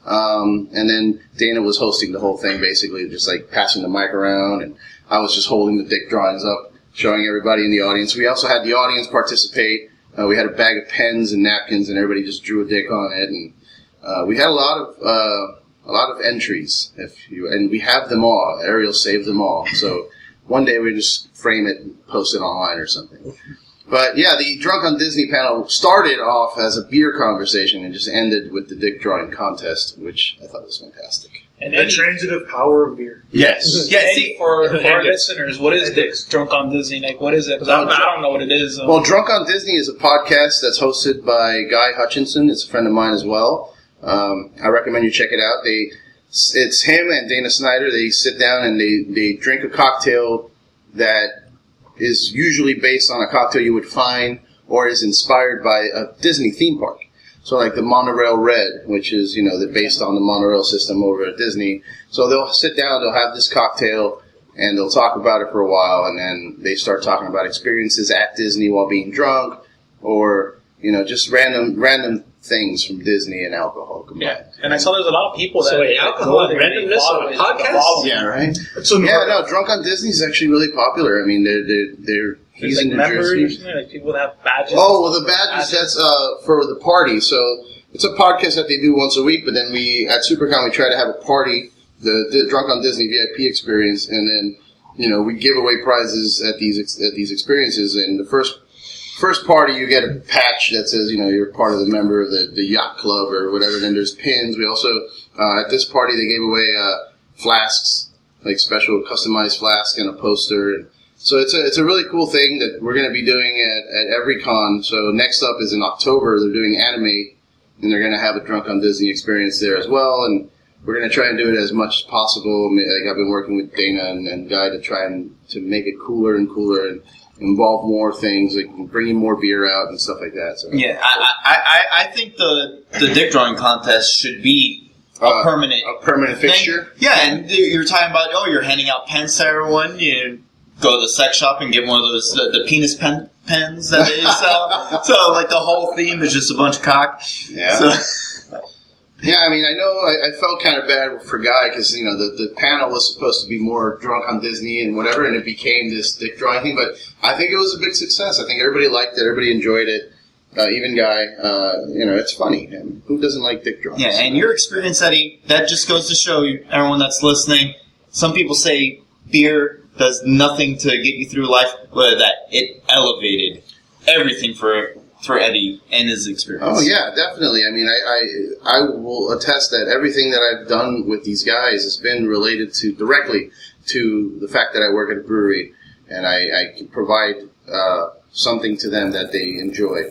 And then Dana was hosting the whole thing, basically, just like passing the mic around, and I was just holding the dick drawings up, showing everybody in the audience. We also had the audience participate. We had a bag of pens and napkins, and everybody just drew a dick on it, and we had a lot of entries. And we have them all. Ariel saved them all. So one day we just frame it and post it online or something. But yeah, the Drunk on Disney panel started off as a beer conversation and just ended with the dick drawing contest, which I thought was fantastic. And The transitive power of beer. Yes. Yeah, for our listeners, what is Dick's Drunk on Disney? Like, what is it? Because I don't know what it is. Well, Drunk on Disney is a podcast that's hosted by Guy Hutchinson. It's a friend of mine as well. I recommend you check it out. It's him and Dana Snyder. They sit down and they drink a cocktail that is usually based on a cocktail you would find or is inspired by a Disney theme park. So like the Monorail Red, which is, based on the monorail system over at Disney. So they'll sit down, they'll have this cocktail, and they'll talk about it for a while, and then they start talking about experiences at Disney while being drunk, or, just random things from Disney and alcohol combined. Yeah, and I saw there's a lot of people that... So wait, alcohol and randomness on a podcast? Yeah, right? So Drunk on Disney is actually really popular. I mean, he's in New members Jersey. or something, like people that have badges. Oh, well, the badges, that's for the party. So it's a podcast that they do once a week, but then at Supercon, we try to have a party, the Drunk on Disney VIP experience, and then, we give away prizes at these experiences. And the first party, you get a patch that says, you're part of the member of the yacht club or whatever. Then there's pins. We also, at this party, they gave away flasks, like special customized flask and a poster. And so it's a really cool thing that we're going to be doing at every con. So next up is in October. They're doing Animate, and they're going to have a Drunk on Disney experience there as well. And we're going to try and do it as much as possible. Like I've been working with Dana and Guy to try and to make it cooler and cooler and involve more things, like bringing more beer out and stuff like that. So, yeah, I think the dick drawing contest should be a permanent fixture. Thing. Yeah, and you're talking about you're handing out pens to everyone. You go to the sex shop and get one of those the penis pens that they sell. So like the whole theme is just a bunch of cock. Yeah. So. Yeah, I mean, I felt kind of bad for Guy because, the panel was supposed to be more Drunk on Disney and whatever, and it became this dick drawing thing, but I think it was a big success. I think everybody liked it, everybody enjoyed it, even Guy. It's funny. And who doesn't like dick drawings? Yeah, and your experience, Eddie, that just goes to show you, everyone that's listening, some people say beer does nothing to get you through life, but that it elevated everything for Eddie and his experience. Oh yeah, definitely. I mean, I will attest that everything that I've done with these guys has been related directly to the fact that I work at a brewery and I can provide something to them that they enjoy.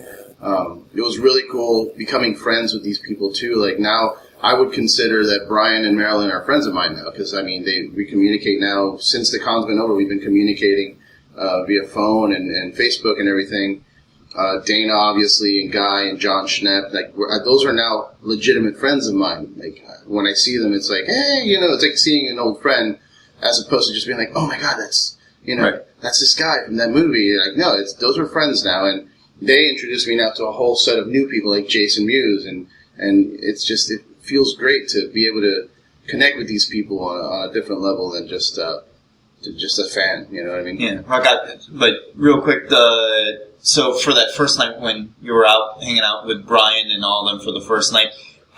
It was really cool becoming friends with these people too. Like now, I would consider that Brian and Marilyn are friends of mine now because we communicate now since the con's been over. We've been communicating via phone and Facebook and everything. Dana, obviously, and Guy and John Schnepp, those are now legitimate friends of mine. Like, when I see them, it's like, hey, it's like seeing an old friend, as opposed to just being like, oh my God, that's this guy from that movie. Like, no, those are friends now, and they introduced me now to a whole set of new people like Jason Mewes, and it feels great to be able to connect with these people on a different level than just a fan. You know what I mean? Yeah, I got it. But real quick, so for that first night when you were out hanging out with Brian and all of them for the first night,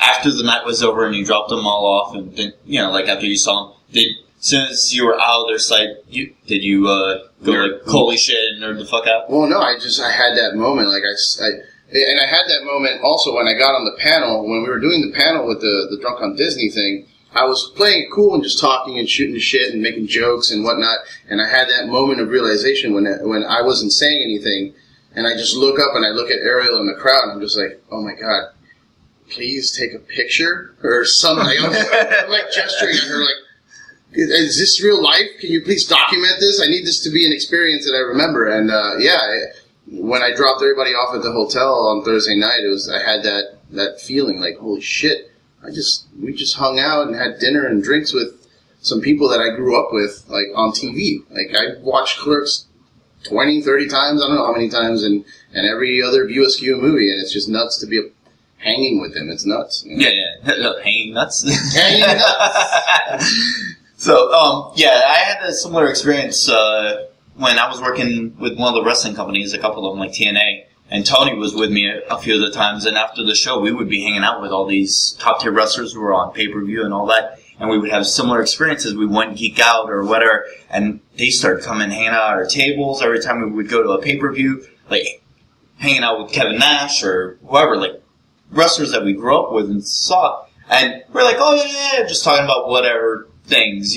after the night was over and you dropped them all off, and then, like after you saw them, as soon as you were out of their sight, did you go like holy shit and nerd the fuck out? Well, no, I had that moment, and I had that moment also when I got on the panel, when we were doing the panel with the Drunk on Disney thing. I was playing it cool and just talking and shooting the shit and making jokes and whatnot, and I had that moment of realization when I wasn't saying anything, and I just look up and I look at Ariel in the crowd, and I'm just like, oh my god, please take a picture or something. I'm like gesturing at her like, is this real life? Can you please document this? I need this to be an experience that I remember. And when I dropped everybody off at the hotel on Thursday night, I had that feeling like, holy shit, we just hung out and had dinner and drinks with some people that I grew up with, like on TV. Like I watched Clerks 20, 30 times, I don't know how many times, and every other View Askew movie, and it's just nuts to be hanging with them. It's nuts. You know? Yeah. Hanging nuts. Hanging nuts. So, I had a similar experience when I was working with one of the wrestling companies, a couple of them, like TNA, and Tony was with me a few of the times, and after the show, we would be hanging out with all these top-tier wrestlers who were on pay-per-view and all that, and we would have similar experiences. We wouldn't geek out or whatever, and they started coming hanging out at our tables every time we would go to a pay-per-view, like hanging out with Kevin Nash or whoever, like wrestlers that we grew up with and saw, and we're like, oh yeah, just talking about whatever things,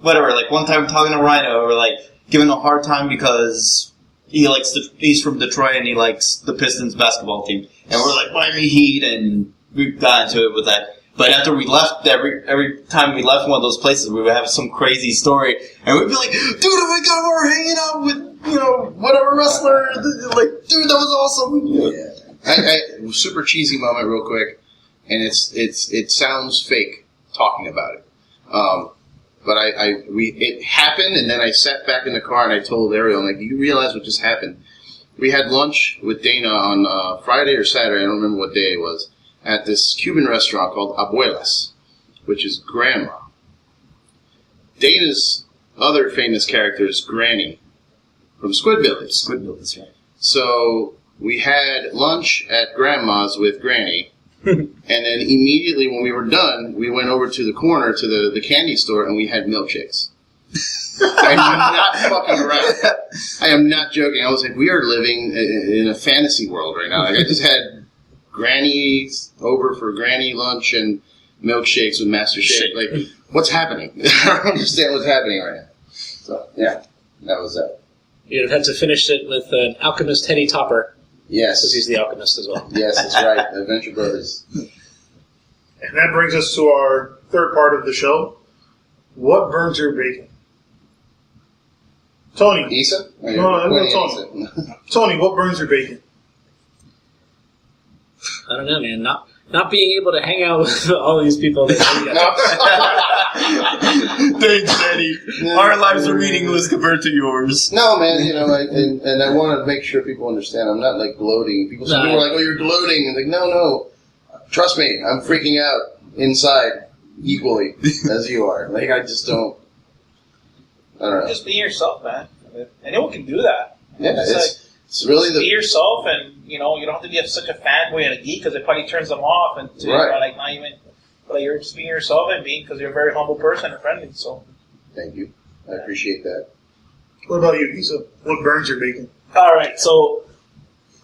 whatever. Like one time talking to Rhino, we're like giving him a hard time because he's from Detroit and he likes the Pistons basketball team, and we're like Miami Heat, and we got into it with that. But after we left, every time we left one of those places, we would have some crazy story, and we'd be like, dude, oh my god, we were hanging out with whatever wrestler, like, dude, that was awesome. I super cheesy moment real quick, and it sounds fake talking about it. But it happened, and then I sat back in the car and I told Ariel, I'm like, do you realize what just happened? We had lunch with Dana on Friday or Saturday, I don't remember what day it was, at this Cuban restaurant called Abuelas, which is grandma. Dana's other famous character is Granny from Squidbillies. Squidbillies, right. So we had lunch at grandma's with Granny. And then immediately when we were done, we went over to the corner to the candy store and we had milkshakes. I'm not fucking around. I am not joking. I was like, we are living in a fantasy world right now. Like, I just had Granny over for Granny lunch and milkshakes with Master Shake. Like, what's happening? I don't understand what's happening right now. So, yeah, that was that. You'd have had to finish it with an Alchemist Teddy Topper. Yes. Because he's the Alchemist as well. Yes, that's right. Adventure Brothers. And that brings us to our third part of the show. What burns your bacon? Tony. Issa? No, Tony. Tony, what burns your bacon? I don't know, man. Not being able to hang out with all these people. Thanks, Eddie. Our lives are meaningless compared to yours. No, man, and I want to make sure people understand. I'm not, like, gloating. People are like, oh, you're gloating. And like, no. Trust me, I'm freaking out inside equally as you are. Like, I just don't. I don't know. Just be yourself, man. Anyone can do that. Yeah, it's really be yourself, and you don't have to be such a fanboy and a geek because it probably turns them off, and like not even. But you're just being yourself and because you're a very humble person and friendly. So. Thank you. I appreciate that. What about you, Issa? What burns your bacon? All right, so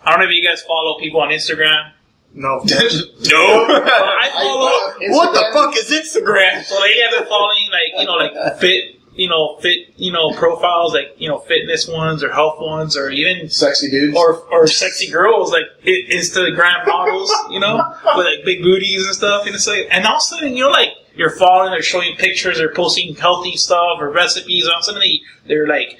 I don't know if you guys follow people on Instagram. No. No. I follow. What the fuck is Instagram? So lately I've been following like fit profiles, like, fitness ones or health ones or even sexy dudes or sexy girls, like Instagram models, with like big booties and stuff. And it's like, and all of a sudden, you're following, they're showing pictures, they're posting healthy stuff or recipes, and all of a sudden they're like,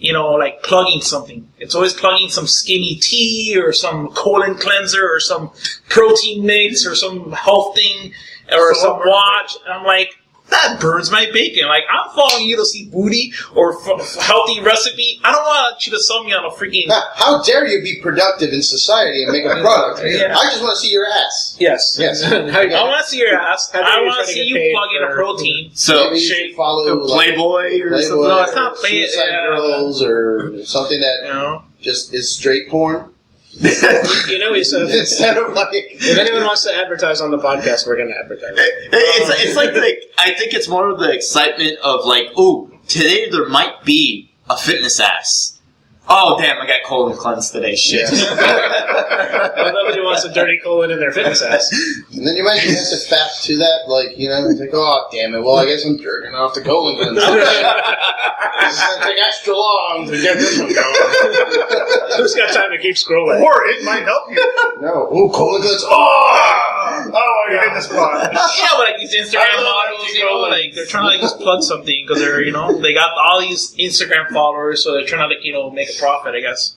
like plugging something. It's always plugging some skinny tea or some colon cleanser or some protein mix or some health thing or some watch. And I'm like, that burns my bacon. Like, I'm following you to see booty or healthy recipe. I don't want you to sell me on a freaking... How dare you be productive in society and make a product? Yeah. I just want to see your ass. Yes. Yes. I want to see your ass. I want to see you plug in a protein. So, Maybe you should follow Playboy or something? No, it's not Playboy. Suicide Girls or something that just is straight porn. You know, he said, Instead of like, if anyone wants to advertise on the podcast, we're going to advertise. It's like I think it's more of the excitement of like, oh, today there might be a fitness ass. Oh, damn, I got colon cleanse today. Shit. Well, nobody wants a dirty colon in their fitness ass. and then you might have to fact to that, like, you know, it's like, oh, damn it, well, I guess I'm jerking off the colon cleanse. It's going to take extra long to get this one going. Who's got time to keep scrolling? Or it might help you. No. Ooh, colon cleanse. Oh, you're in the spot. Yeah, but like these Instagram models, you know, like they're trying to like just plug something because they're, you know, they got all these Instagram followers, so they're trying to like, you know, make a profit, I guess.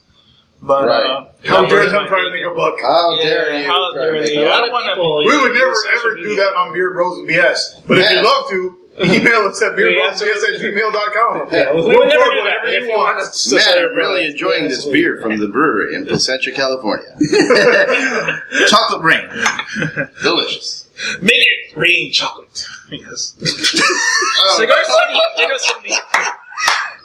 But Right. How dare them trying to make a buck? How dare you? how dare try to they? make I a- don't want people- to. We would never ever do that on Beard Bros and BS. But if you'd love to, email us at beardbrosbs@gmail.com. Yeah, we We'll would never forward do that. whatever If you you want want. us to Man, say I'm really enjoying this beer from the brewery in Placentia, California. Chocolate rain. Delicious. Make it rain chocolate. Yes. Oh, Cigar City. Cigar City.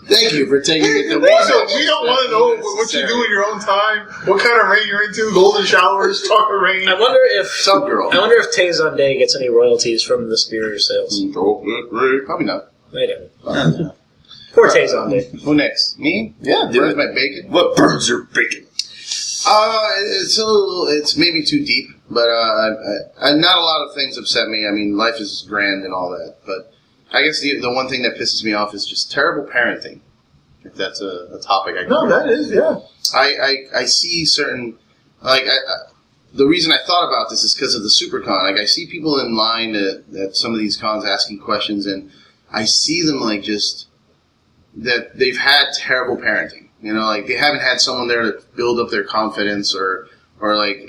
thank you for taking it to Also, we don't want to know what you do in your own time, what kind of rain you're into, golden showers, chocolate rain. I wonder if Sub girl. I wonder if Tay on Day gets any royalties from this beer sales. Probably not. They don't. Poor Tay on Day. Who next? Me? Yeah, Where's my bacon? What burns your bacon? It's maybe too deep, but not a lot of things upset me. I mean, life is grand and all that, but I guess the one thing that pisses me off is just terrible parenting. If that's a topic I can. No, that is, yeah. I see certain, like, the reason I thought about this is because of the Supercon. Like, I see people in line at some of these cons asking questions, and I see them, like, just, that they've had terrible parenting. You know, like, they haven't had someone there to build up their confidence or like,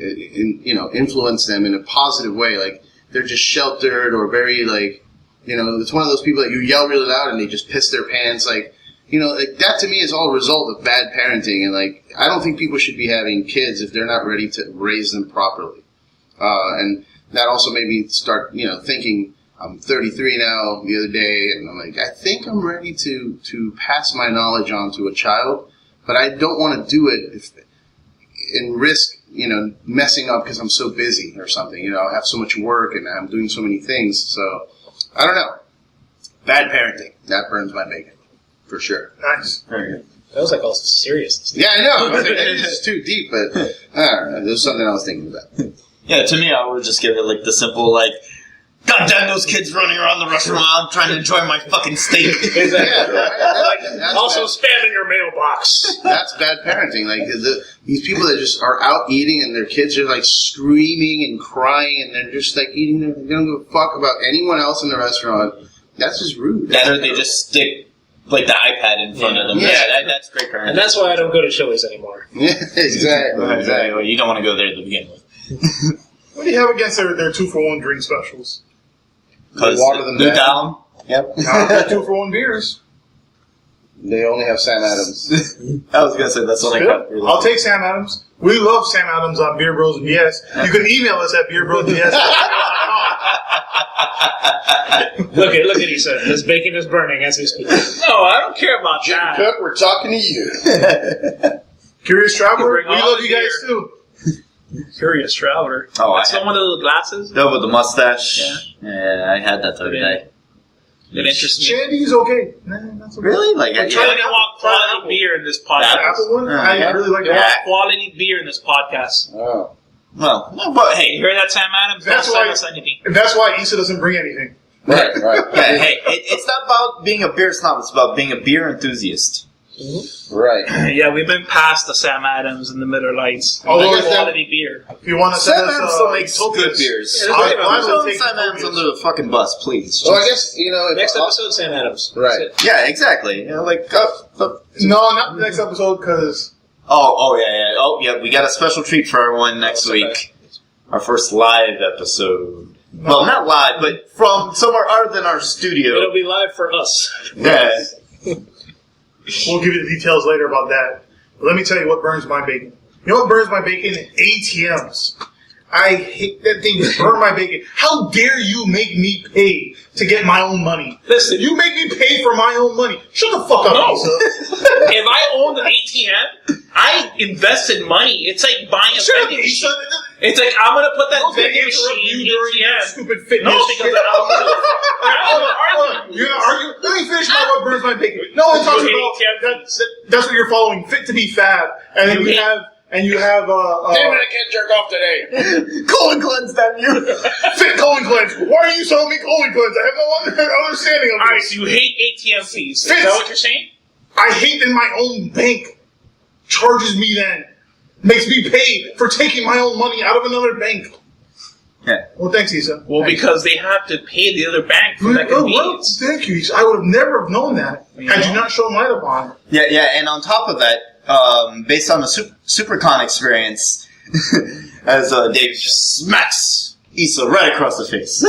influence them in a positive way. Like, they're just sheltered or very, like, you know, it's one of those people that you yell really loud and they just piss their pants, like, you know, like, that to me is all a result of bad parenting, and, like, I don't think people should be having kids if they're not ready to raise them properly. And that also made me start, you know, thinking, I'm 33 now the other day, and I'm like, I think I'm ready to pass my knowledge on to a child, but I don't want to do it and risk, you know, messing up because I'm so busy or something. You know, I have so much work and I'm doing so many things, so, I don't know. Bad parenting. That burns my bacon. For sure. Nice. Very good. That was like all seriousness. Yeah, I know. It's too deep, but I don't know. There's something I was thinking about. Yeah, to me, I would just give it like the simple, like, God damn those kids running around the restaurant. I'm trying to enjoy my fucking steak. That's Also, bad. spam in your mailbox. That's bad parenting. Like these people that just are out eating and their kids are like screaming and crying and they're just like eating. They don't give a fuck about anyone else in the restaurant. That's just rude. That or they just stick like the iPad in front of them. Yeah. Yeah, that's great parenting. And that's why I don't go to Chili's anymore. Yeah, exactly. Exactly. You don't want to go there to begin with. What do you have against their 2-for-1 drink specials? Because Water them they're down. down. Yep. Their 2-for-1 beers. They only have Sam Adams. I was going to say that's what I got. Good. I'll take Sam Adams. We love Sam Adams on Beer Bros and BS. You can email us at beerbrosbs. Look at you, sir. This bacon is burning as we speak. No, I don't care about Jim that. Cook, we're talking to you. Curious Traveler, Bring we all love the you guys beer. too. Curious Traveler. Oh, That's I had- the one with the glasses? No, with the mustache. Yeah, I had that the other day. It interests me. Shandy's okay. Nah, that's okay. Really? Like, I'm I trying only want quality beer in this The podcast. apple one? Yeah. I really like I that. want quality beer in this podcast. Oh. well, no, but You hey, hear that, Sam Adams? That's Don't send why- us anything. And that's why Issa doesn't bring anything. Right. yeah, hey, it's not about being a beer snob. It's about being a beer enthusiast. Right. Yeah, we've been past the Sam Adams and the Miller Lights. Although Like if that- quality beer. If you want to send Sam us Adams still makes Utopias, good beers. Yeah, I- there's I nothing will Don't take Sam Adams Utopias. under the fucking bus, please. Well, I guess, you know... Next episode, Sam Adams. Right. That's it. Yeah, exactly. You know, like, No, not the next episode, because oh yeah. We got a special treat for everyone next Oh, week. Our first live episode. Well, not live, but from somewhere other than our studio. It'll be live for us. Yeah. We'll give you the details later about that. But let me tell you what burns my bacon. You know what burns my bacon? ATMs. I hate that they burn my bacon. How dare you make me pay to get my own money? Listen, You make me pay for my own money. Shut the fuck up, No. Lisa. if I owned an ATM, I invested money. It's like buying a Shut up, vending Lisa. machine. It's like I'm gonna put that I'm gonna vending interrupt machine you during your ATM. stupid fitness No, because shit. Hold on. You're gonna argue? Let me finish my what burns my bacon. No one talks You hate about that's what you're following. Fit to be fab, and then you have Damn it, I can't jerk off today. Colon cleanse, damn you. fit colon cleanse. Why are you selling me colon cleanse? I have no understanding of Alright, this. so you hate ATM fees. Is Fitz. that what you're saying? I hate that my own bank charges me then. Makes me pay for taking my own money out of another bank. Yeah. Well, thanks, Isa. Well, Thanks. because they have to pay the other bank for that well, convenience. thank you, Isa. I would have never have known that had you not shown light upon it. Yeah, and on top of that, based on the Supercon experience, as Dave smacks Issa right across the face,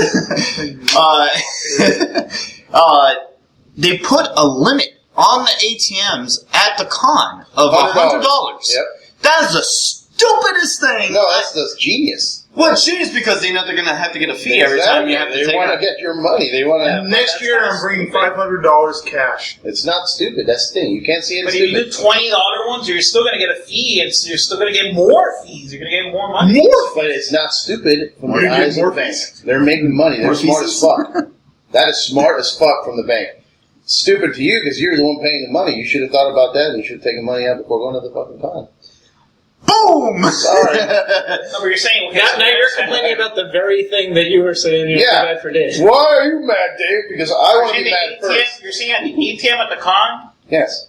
they put a limit on the ATMs at the con of $100. Yep. That is the stupidest thing. No, that's genius. Well, it's genius because they know they're going to have to get a fee every time you have to They take want to it. get your money. They want to. Next year, I'm bringing $500 cash. It's not stupid. That's the thing. You can't see it But as if you stupid. do $20 ones, you're still going to get a fee, and you're still going to get more fees. You're going to get more money. More? But it's not stupid from You're the gonna eyes get of more the bank. fees. They're making money. They're More smart pieces. as fuck. That is smart as fuck from the bank. Stupid to you because you're the one paying the money. You should have thought about that and you should have taken money out before going to the fucking con. Boom! Sorry. No, but you're saying, okay, Now you're complaining about the very thing that you were saying you're Yeah. bad for Dave. Why are you mad, Dave? Because I want to be mad first. You're saying at the ATM at the con Yes.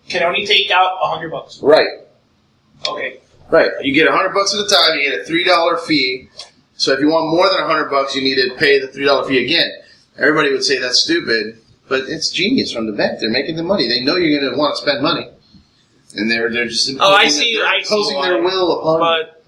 can only take out $100. Right. Okay. Right. You get $100 at a time. You get a $3 fee. So if you want more than $100, you need to pay the $3 fee again. Everybody would say that's stupid, but it's genius from the bank. They're making the money. They know you're going to want to spend money, and they're just imposing imposing their will upon you. But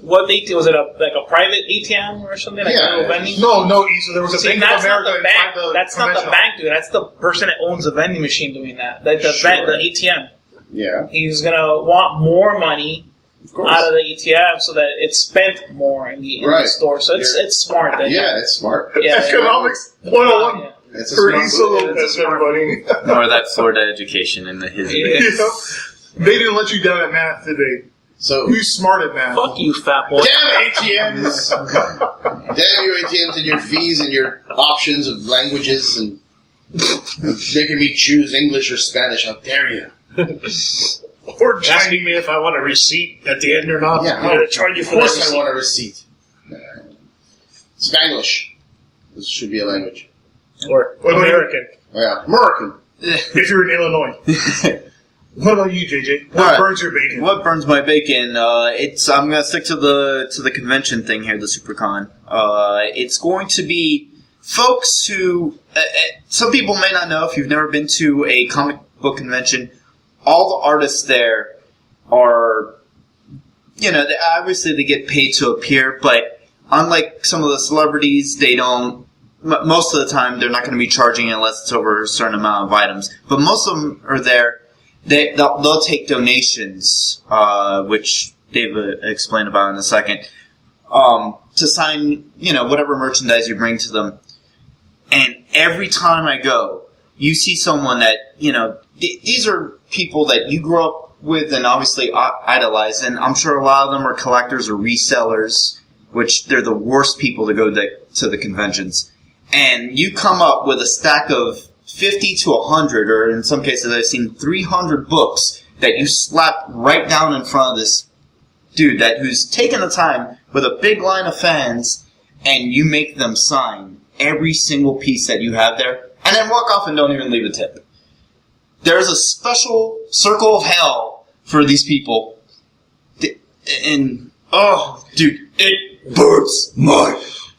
what ATM was it? Like a private ATM or something? Like Yeah. a little vending? No, Isa. There was a See, Bank of that's not America the bank. inside the That's not the convention bank doing. That's the person that owns the vending machine doing that. Like the Sure. the ATM. Yeah. He's gonna want more money Of course. out of the ATM so that it's spent more in the Right. store. So it's smart. Then. Yeah, it's smart. Yeah. Economics 101 Yeah. It's a for smart Isa move. Lopez, everybody. More of that Florida education in the his. Yeah. You know? They didn't let you down at math, did they? So, You smart at math. Fuck you, fat boy. damn ATMs! Damn you ATMs and your fees and your options of languages and making me choose English or Spanish. How dare you? Or Asking me if I want a receipt at the end or not. Yeah. I'm going to charge you Of for that course I receipt. want a receipt. Spanglish. This should be a language. Or What about American. Yeah. American. if you're in Illinois. What about you, JJ? What Alright. burns your bacon? What burns my bacon? I'm gonna stick to the convention thing here, the Supercon. It's going to be folks who some people may not know if you've never been to a comic book convention. All the artists there are, obviously they get paid to appear, but unlike some of the celebrities, they don't. Most of the time, they're not going to be charging unless it's over a certain amount of items. But most of them are there. They'll take donations, which Dave will explain about in a second, to sign, whatever merchandise you bring to them. And every time I go, you see someone that, these are people that you grew up with and obviously idolize, and I'm sure a lot of them are collectors or resellers, which they're the worst people to go to the conventions. And you come up with a stack of 50 to 100, or in some cases I've seen 300 books that you slap right down in front of this dude who's taken the time with a big line of fans, and you make them sign every single piece that you have there, and then walk off and don't even leave a tip. There's a special circle of hell for these people, and dude, it burns my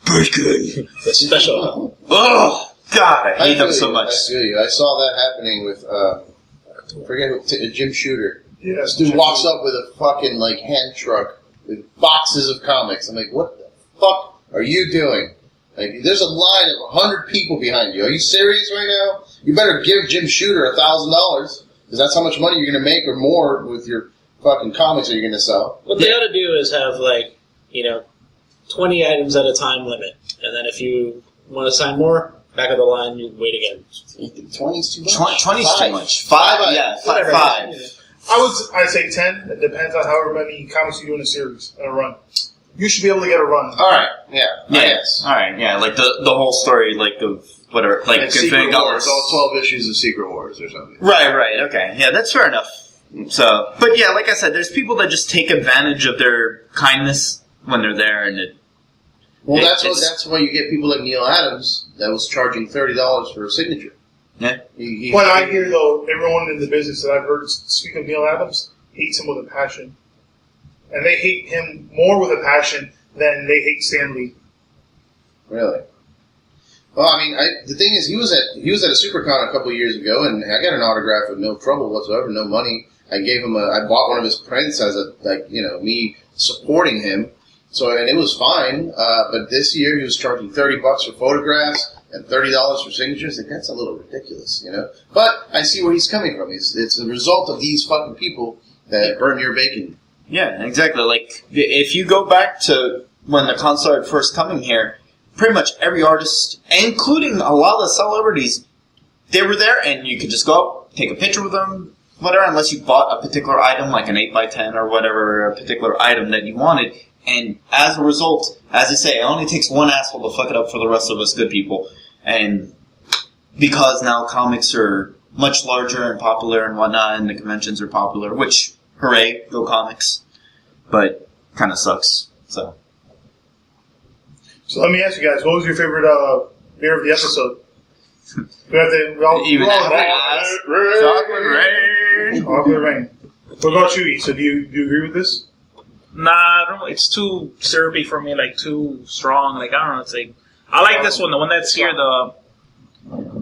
bacon. The special. Oh, God, I hate them feel so you. much. I feel you. I saw that happening with, I forget who, Jim Shooter. Yes, This dude walks up with a fucking, hand truck with boxes of comics. I'm like, what the fuck are you doing? Like, there's a line of 100 people behind you. Are you serious right now? You better give Jim Shooter $1,000, because that's how much money you're going to make or more with your fucking comics that you're going to sell. What they ought to do is have, 20 items at a time limit. And then if you want to sign more, back of the line, you wait again. 20's too much. 20's too much. Five. I'd say 10. It depends on however many comics you do in a series, in a run. You should be able to get a run. All right. Yeah. Yes. All right. Yeah. Like the whole story, of whatever, like Secret Wars, all 12 issues of Secret Wars or something. Right. Okay. Yeah, that's fair enough. So, but yeah, like I said, there's people that just take advantage of their kindness when they're there, and that's why you get people like Neil Adams that was charging $30 for a signature. Yeah. What I hear, though, everyone in the business that I've heard speak of Neil Adams hates him with a passion. And they hate him more with a passion than they hate Stan Lee. Really? Well, I mean, the thing is, he was at a Supercon a couple of years ago, and I got an autograph with no trouble whatsoever, no money. I bought one of his prints as me supporting him. So, and it was fine. But this year he was charging $30 for photographs and $30 for signatures. Like, that's a little ridiculous, But I see where he's coming from. It's a result of these fucking people that burn your bacon. Yeah, exactly. Like, if you go back to when the con started first coming here, pretty much every artist, including a lot of the celebrities, they were there, and you could just go up, take a picture with them, whatever, unless you bought a particular item, like an 8x10 or whatever, a particular item that you wanted. And as a result, as I say, it only takes one asshole to fuck it up for the rest of us good people. And because now comics are much larger and popular and whatnot, and the conventions are popular, which, hooray, go comics. But kind of sucks, so. So let me ask you guys, what was your favorite beer of the episode? Chocolate Rain. What about you, Issa? Do you agree with this? Nah, I don't know. It's too syrupy for me, too strong. I don't know. It's I like this one, the one that's here,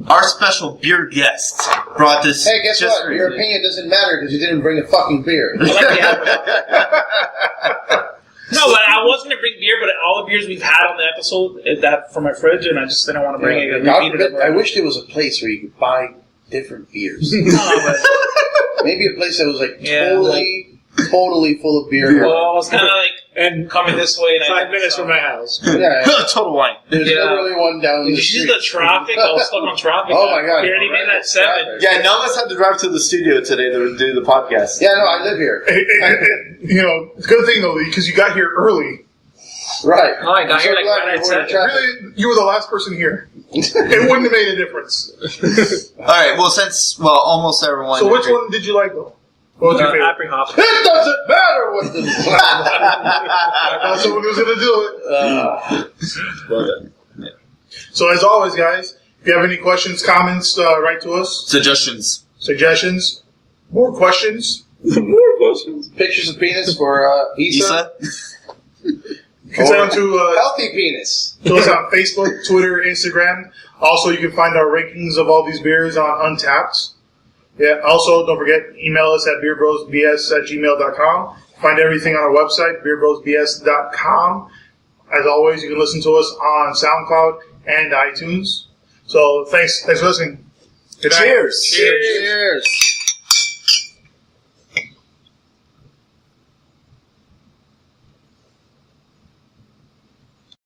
Our special beer guest brought this. Hey, guess what? Your opinion doesn't matter because you didn't bring a fucking beer. I like the No, but I was going to bring beer, but all the beers we've had on the episode, that from my fridge, and I just didn't want to bring it. I wish there was a place where you could buy different beers. Maybe a place that was totally full of beer. Well, I was kind of and coming this way, and 5 minutes from my house. Yeah. Total wine. There's literally one down the street. The traffic. I was stuck on traffic. Oh my god! Here, even at 7. Yeah, none of us had to drive to the studio today to do the podcast. Yeah, no, I live here. It's a good thing though because you got here early. Right. Oh, I got here right at 7. Really, you were the last person here. It wouldn't have made a difference. All right. Well, almost everyone. So, which one did you like though? What was your favorite? Apri Hop. It doesn't matter what the. I thought someone was going to do it. Well done. Yeah. So, as always, guys, if you have any questions, comments, write to us. Suggestions. More questions. Pictures of penis for Issa. You can send them to healthy penis. To us on Facebook, Twitter, Instagram. Also, you can find our rankings of all these beers on Untapped. Yeah. Also, don't forget, email us at beerbrosbs@gmail.com. Find everything on our website, beerbrosbs.com. As always, you can listen to us on SoundCloud and iTunes. So, thanks for listening. Good night. Cheers. Cheers.